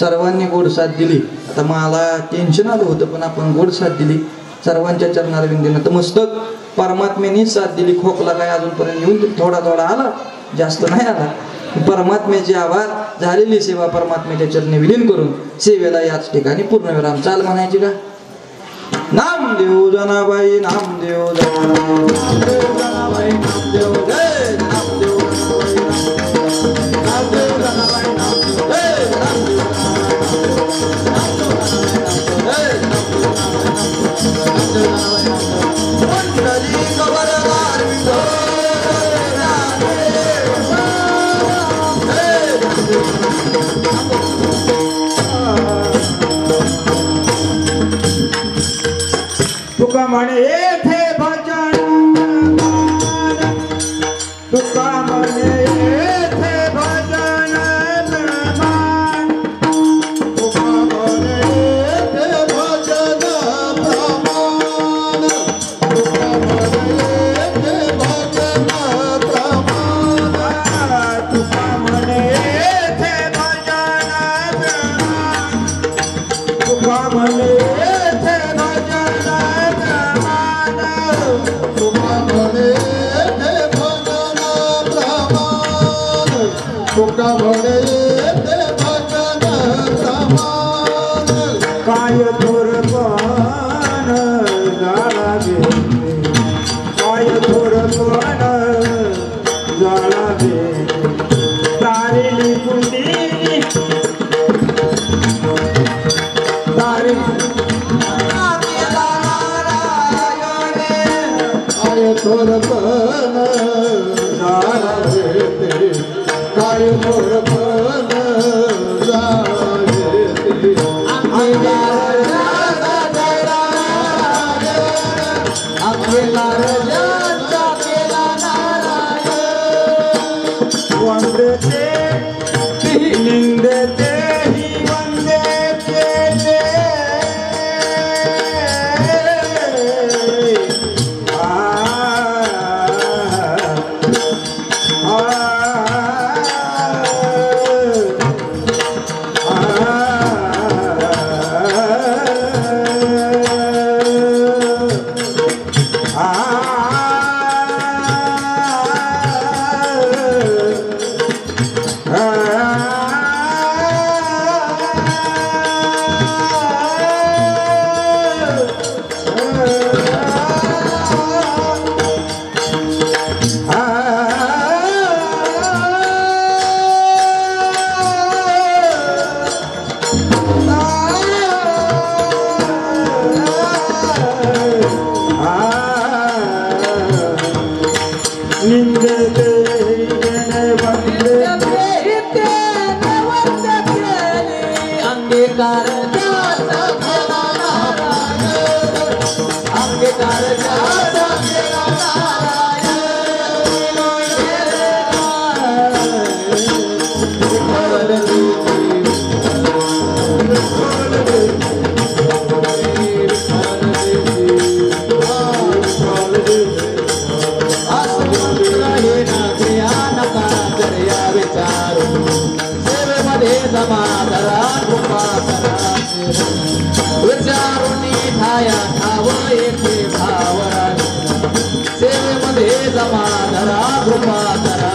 [SPEAKER 1] सर्वांनी गोड साथ दिली. आता मला टेन्शन आलं होतं, पण आपण गोड साथ दिली. सर्वांच्या चरणारविंदी नतमस्तक. परमात्म्याने साथ दिली. खोकला काय अजूनपर्यंत येऊन थोडा थोडा आला, जास्त नाही आला. परमात्म्याचे आभार. झालेली सेवा परमात्म्याच्या चरणी विलीन करून सेवेला याच ठिकाणी पूर्णविराम. चाल म्हणायची का? नामदेव जनाबाई, नामदेव जनाबाई, नामदेव जय नामदेव जनाबाई, तुका म्हणे येथे भजन, तुका म्हणे येथे भजन प्रमाण, तुका म्हणे येथे भजन प्रमाण, तुका म्हणे येथे भजन प्रमाण, तुका म्हणे येथे भजन प्रमाण, तुका म्हणे तुका म्हणे ते भजन प्रमाण. काय थोरपण जाळावे, काय थोरपण जाळावे, तारेली कुंडी तारे काय थोरपण जाळावे, काय थोरपण जाळावे. वंदते निंदते ही वंदते
[SPEAKER 2] Awesome. येथे भावरा सेवेमध्ये जमा धरा कृपा धरा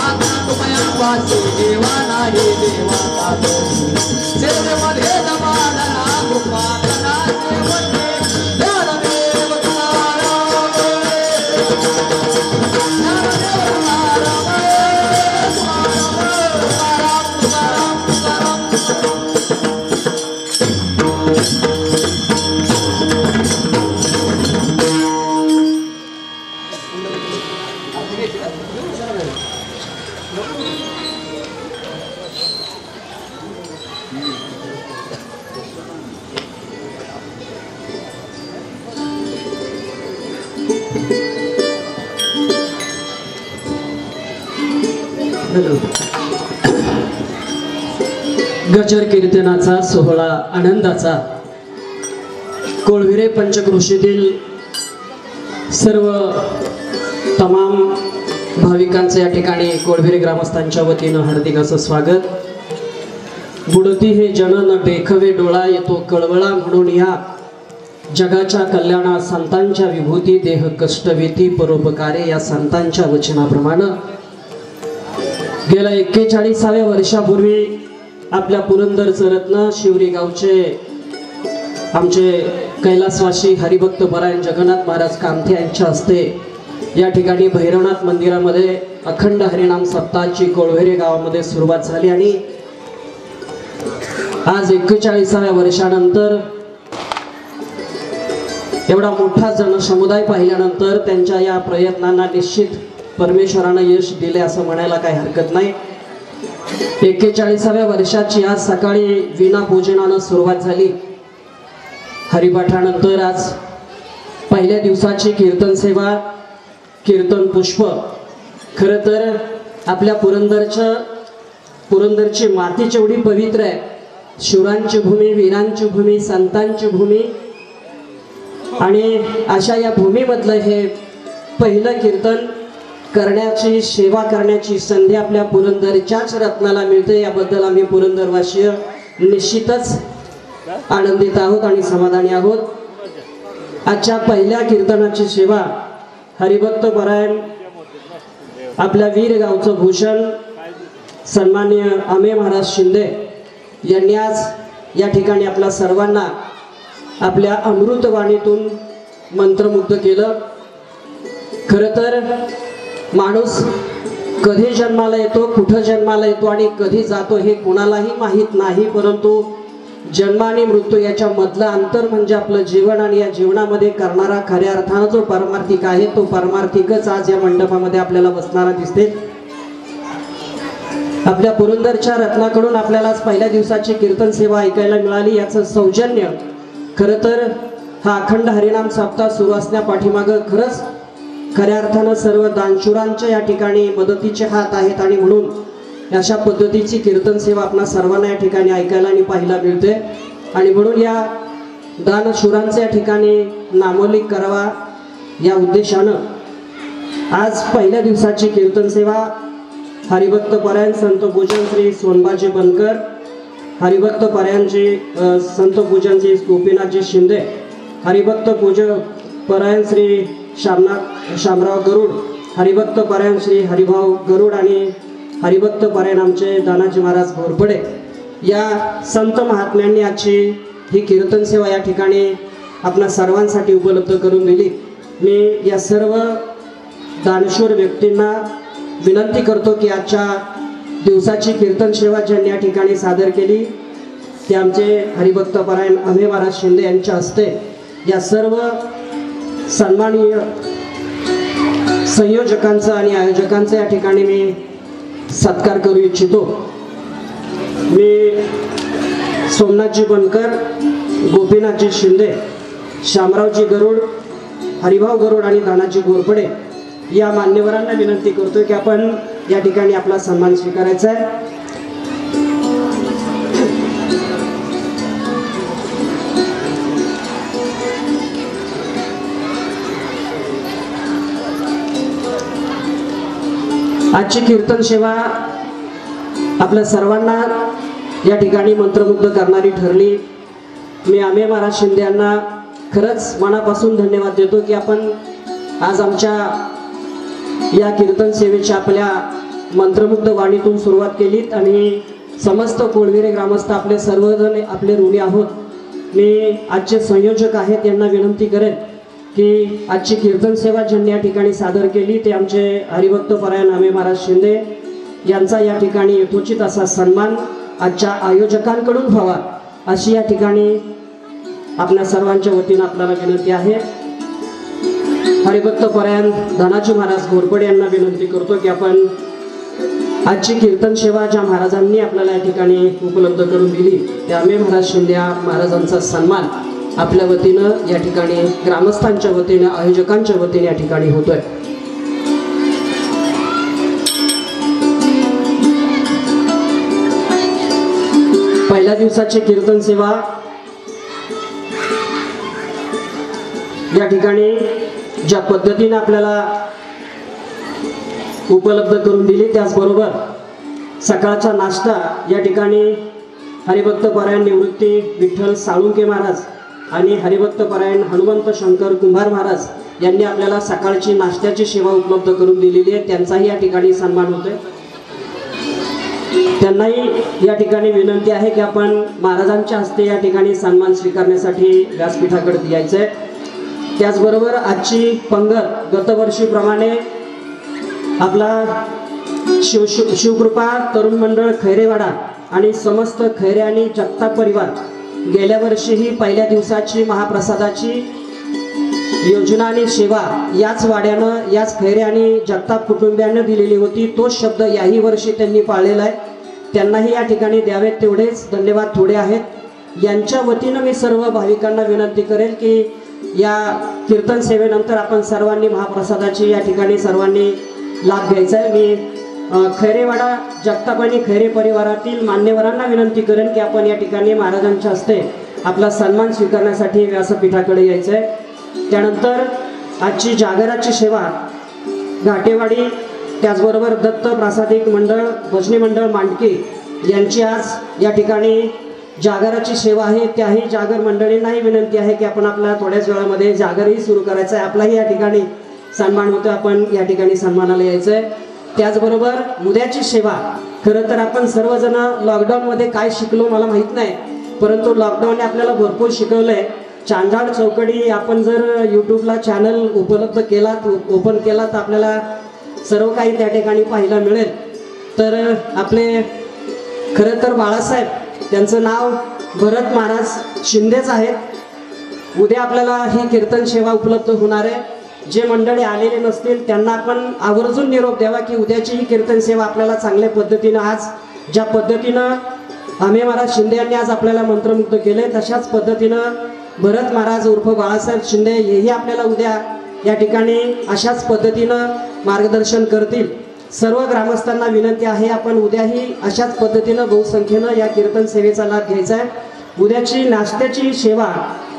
[SPEAKER 2] आता तुम्हाला वाचे देवा नाही देवा सेवेमध्ये जमा धरा कृपा धरा ज्ञानदेव तुकाराम
[SPEAKER 3] गजर कीर्तनाचा सोहळा आनंदाचा कोळविरे पंचक्रोशीतील सर्व तमाम भाविकांचे या ठिकाणी कोळविरे ग्रामस्थांच्या वतीनं हार्दिक असं स्वागत. बुडती हे जनन देखवे डोळा येतो कळवळा म्हणून या जगाच्या कल्याणा संतांच्या विभूती देह कष्टवेती परोपकारे या संतांच्या वचनाप्रमाणे गेल्या 41व्या वर्षापूर्वी आपल्या पुरंदरचं रत्न शिवरी गावचे आमचे कैलासवासी हरिभक्त परायण जगन्नाथ महाराज कामथे यांच्या हस्ते या ठिकाणी भैरवनाथ मंदिरामध्ये अखंड हरिनाम सप्ताहाची कोळवेरे गावामध्ये सुरुवात झाली आणि आज 41व्या वर्षानंतर एवढा मोठा जनसमुदाय पाहिल्यानंतर त्यांच्या या प्रयत्नांना निश्चित परमेश्वरानं यश दिले असं म्हणायला काही हरकत नाही. 41व्या वर्षाची आज सकाळी विना पूजनानं सुरुवात झाली. हरिपाठानंतर आज पहिल्या दिवसाची कीर्तन सेवा कीर्तन पुष्प. खरं तर आपल्या पुरंदरची माती जेवढी पवित्र आहे, शूरांची भूमी, वीरांची भूमी, संतांची भूमी आणि अशा या भूमीमधलं हे पहिलं कीर्तन करण्याची सेवा करण्याची संधी आपल्या पुरंदरच्याच रत्नाला मिळते. याबद्दल आम्ही पुरंदरवासीय निश्चितच आनंदित आहोत आणि समाधानी आहोत. आजच्या पहिल्या कीर्तनाची सेवा हरिभक्त परायण आपल्या वीर गावचं भूषण सन्माननीय अमे महाराज शिंदे यांनी आज या ठिकाणी आपल्या सर्वांना आपल्या अमृतवाणीतून मंत्रमुग्ध केलं. खरं तर माणूस कधी जन्माला येतो, कुठं जन्माला येतो आणि कधी जातो हे कोणालाही माहीत नाही, परंतु जन्म आणि मृत्यू याच्या मधलं अंतर म्हणजे आपलं जीवन आणि या जीवनामध्ये करणारा खऱ्या अर्थानं जो पारमार्थिक आहे तो पारमार्थिकच आज या मंडपामध्ये आपल्याला बसणारा दिसते. आपल्या पुरंदरच्या रत्नाकडून आपल्याला आज पहिल्या दिवसाची कीर्तन सेवा ऐकायला मिळाली. याचं सौजन्य खरं तर हा अखंड हरिनाम सप्ताह सुरू असण्या पाठीमागं खरंच खऱ्या अर्थानं सर्व दानशूरांच्या या ठिकाणी मदतीचे हात आहेत आणि म्हणून अशा पद्धतीची कीर्तन सेवा आपणा सर्वांना या ठिकाणी ऐकायला आणि पाहायला मिळते. आणि म्हणून या दानशूरांच्या या ठिकाणी नामोल्लेख करावा या उद्देशानं आज पहिल्या दिवसाची कीर्तन सेवा हरिभक्त परायण संत पूजन श्री सोनबाजी बनकर, हरिभक्त परायणजी संत पूजन श्री गोपीनाथजी शिंदे, हरिभक्त परायण श्री शामराव गरुड, हरिभक्त परायण श्री हरिभाऊ गरुड आणि हरिभक्त परायण आमचे दानाजी महाराज घोरपडे या संत महात्म्यांनी आजची ही कीर्तन सेवा या ठिकाणी आपल्या सर्वांसाठी उपलब्ध करून दिली. मी या सर्व दानशूर व्यक्तींना विनंती करतो की आजच्या दिवसाची कीर्तन सेवा ज्यांनी या ठिकाणी सादर केली ते आमचे हरिभक्त परायण अमे महाराज शिंदे यांच्या हस्ते या सर्व सन्माननीय संयोजकांचा आणि आयोजकांचा या ठिकाणी मी सत्कार करू इच्छितो. मी सोमनाथजी बनकर, गोपीनाथजी शिंदे, शामरावजी गरुड, हरिभाऊ गरुड आणि दानाजी घोरपडे या मान्यवरांना विनंती करतो की आपण या ठिकाणी आपला सन्मान स्वीकारायचा आहे. आजची कीर्तन सेवा आपल्या सर्वांना या ठिकाणी मंत्रमुग्ध करणारी ठरली. मी अमे महाराज शिंदे यांना खरंच मनापासून धन्यवाद देतो की आपण आज आमच्या या कीर्तन सेवेच्या आपल्या मंत्रमुग्ध वाणीतून सुरुवात केलीत आणि समस्त कोळविरे ग्रामस्थ आपले सर्वजण आपले ऋणी आहोत. मी आजचे संयोजक आहेत यांना विनंती करेन की आजची कीर्तन सेवा ज्यांनी या ठिकाणी सादर केली ते आमचे हरिभक्त परायण आमे महाराज शिंदे यांचा या ठिकाणी यथोचित असा सन्मान आजच्या आयोजकांकडून व्हावा अशी या ठिकाणी आपल्या सर्वांच्या वतीनं आपल्याला विनंती आहे. हरिभक्त परायण धनाजी महाराज घोरपडे यांना विनंती करतो की आपण आजची कीर्तन सेवा ज्या महाराजांनी आपल्याला या ठिकाणी उपलब्ध करून दिली त्या आमे महाराज शिंदे महाराजांचा सन्मान आपल्या वतीनं या ठिकाणी ग्रामस्थांच्या वतीनं आयोजकांच्या वतीने या ठिकाणी होतोय. पहिल्या दिवसाची कीर्तन सेवा या ठिकाणी ज्या पद्धतीने आपल्याला उपलब्ध करून दिली त्याचबरोबर सकाळचा नाश्ता या ठिकाणी हरिभक्त परायण निवृत्ती विठ्ठल साळुंके महाराज आणि हरिभक्त परायण हनुमंत शंकर कुंभार महाराज यांनी आपल्याला सकाळची नाश्त्याची सेवा उपलब्ध करून दिलेली आहे. त्यांचाही या ठिकाणी सन्मान होतोय. त्यांनाही या ठिकाणी विनंती आहे की आपण महाराजांच्या हस्ते या ठिकाणी सन्मान स्वीकारण्यासाठी व्यासपीठाकडे यायचंय. त्याचबरोबर आजची पंगत गतवर्षीप्रमाणे आपला शिवकृपा तरुण मंडळ खैरेवाडा आणि समस्त खैरे आणि जगताप परिवार गेल्या वर्षीही पहिल्या दिवसाची महाप्रसादाची योजना आणि सेवा याच वाड्यानं याच खैरे आणि जगताप कुटुंबियांना दिलेली होती. तो शब्द याही वर्षी त्यांनी पाळलेला आहे. त्यांनाही या ठिकाणी द्यावेत तेवढेच धन्यवाद थोडे आहेत. यांच्या वतीनं मी सर्व भाविकांना विनंती करेल की या कीर्तन सेवेनंतर आपण सर्वांनी महाप्रसादाची या ठिकाणी सर्वांनी लाभ घ्यायचा आहे. मी खैरेवाडा जगताप आणि खैरे परिवारातील मान्यवरांना विनंती करेन की आपण या ठिकाणी महाराजांच्या हस्ते आपला सन्मान स्वीकारण्यासाठी व्यासपीठाकडे यायचं आहे. त्यानंतर आजची जागराची सेवा घाटेवाडी त्याचबरोबर दत्त प्रासादिक मंडळ भजनी मंडळ मांडकी यांची आज या ठिकाणी जागराची सेवा आहे. त्याही जागर मंडळींनाही विनंती आहे की आपण आपल्या थोड्याच वेळामध्ये जागरही सुरू करायचं आहे. आपलाही या ठिकाणी सन्मान होतो. आपण या ठिकाणी सन्मानाला यायचं आहे. त्याचबरोबर उद्याची सेवा खरं तर आपण सर्वजण लॉकडाऊनमध्ये काय शिकलो मला माहीत नाही, परंतु लॉकडाऊनने आपल्याला भरपूर शिकवलंय. चांजाड चौकडी आपण जर यूट्यूबला चॅनल उपलब्ध केलात ओपन केला तर आपल्याला सर्व काही त्या ठिकाणी पाहायला मिळेल. तर आपले खरं तर बाळासाहेब त्यांचं नाव भरत महाराज शिंदेच आहेत. उद्या आपल्याला ही कीर्तन सेवा उपलब्ध होणार आहे. जे मंडळी आलेले नसतील त्यांना आपण आवर्जून निरोप द्यावा की उद्याची ही कीर्तन सेवा आपल्याला चांगल्या पद्धतीनं आज ज्या पद्धतीनं आमे महाराज शिंदे यांनी आज आपल्याला मंत्रमुग्ध केले तशाच पद्धतीनं भरत महाराज उर्फ बाळासाहेब शिंदे हेही आपल्याला उद्या या ठिकाणी अशाच पद्धतीनं मार्गदर्शन करतील. सर्व ग्रामस्थांना विनंती आहे आपण उद्याही अशाच पद्धतीनं बहुसंख्येनं या कीर्तन सेवेचा लाभ घ्यायचा आहे. उद्याची नाश्त्याची सेवा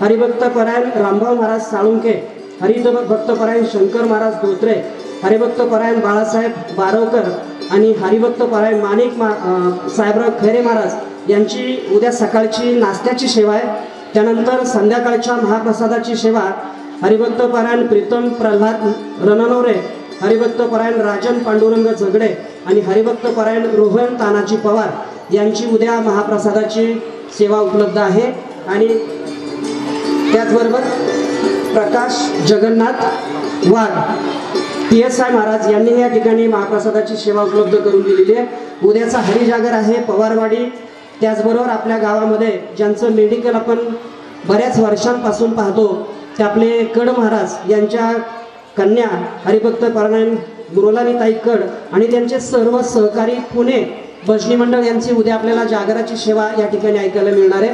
[SPEAKER 3] हरिभक्त परायण रामभाऊ महाराज साळुंके हरिभक्त परायण शंकर महाराज धोत्रे हरिभक्त परायण बाळासाहेब बारवकर आणि हरिभक्त परायण माणिक साहेबराव खैरे महाराज यांची उद्या सकाळची नाश्त्याची सेवा आहे. त्यानंतर संध्याकाळच्या महाप्रसादाची सेवा हरिभक्त परायण प्रीतम प्रल्हाद रणनवरे हरिभक्त परायण राजन पांडुरंग झगडे आणि हरिभक्त परायण रोहन तानाजी पवार यांची उद्या महाप्रसादाची सेवा उपलब्ध आहे. आणि त्याचबरोबर प्रकाश जगन्नाथ वाघ PSI महाराज यांनी या ठिकाणी महाप्रसादाची सेवा उपलब्ध करून दिलेली आहे. उद्याचा हरिजागर आहे पवारवाडी. त्याचबरोबर आपल्या गावामध्ये ज्यांचं मेडिकल आपण बऱ्याच वर्षांपासून पाहतो ते आपले कड महाराज यांच्या कन्या हरिभक्त परायण गुरुलानीताई कड आणि त्यांचे सर्व सहकारी पुणे भजनी मंडळ यांची उद्या आपल्याला जागराची सेवा या ठिकाणी ऐकायला मिळणार आहे.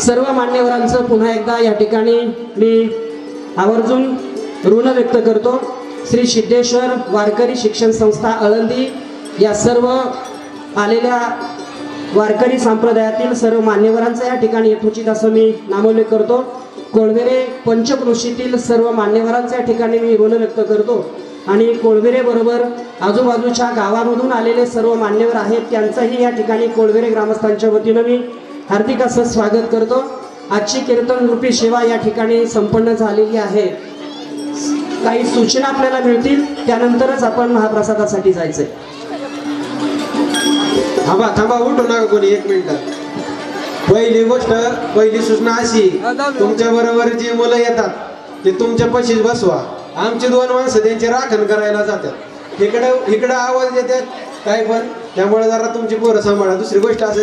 [SPEAKER 3] सर्व मान्यवरांचं पुन्हा एकदा या ठिकाणी मी आवर्जून ऋण व्यक्त करतो. श्री सिद्धेश्वर वारकरी शिक्षण संस्था आळंदी या सर्व आलेल्या वारकरी संप्रदायातील सर्व मान्यवरांचा या ठिकाणी यथोचित असं मी नामोल्लेख करतो. कोळवेरे पंचक्रोशीतील सर्व मान्यवरांच्या या ठिकाणी मी ऋण व्यक्त करतो. आणि कोळवेरे बरोबर आजूबाजूच्या गावामधून आलेले सर्व मान्यवर आहेत त्यांचंही या ठिकाणी कोळवेरे ग्रामस्थांच्या वतीनं मी हार्दिक असं स्वागत करतो. आजची कीर्तन रूपी सेवा या ठिकाणी संपन्न झालेली आहे. काही सूचना आपल्याला मिळतील त्यानंतरच आपण महाप्रसादासाठी जायचंय.
[SPEAKER 4] थांबा उठू नका कोणी 1 मिनिट. पहिली सूचना अशी, तुमच्या बरोबर जी मुलं येतात ते तुमच्या पशीच बसवा. आमची 2 माणसं त्यांची राखण करायला जातात. इकडं आवाज देतात काय पण, त्यामुळे जरा तुमची पोरं सांभाळा. दुसरी गोष्ट असं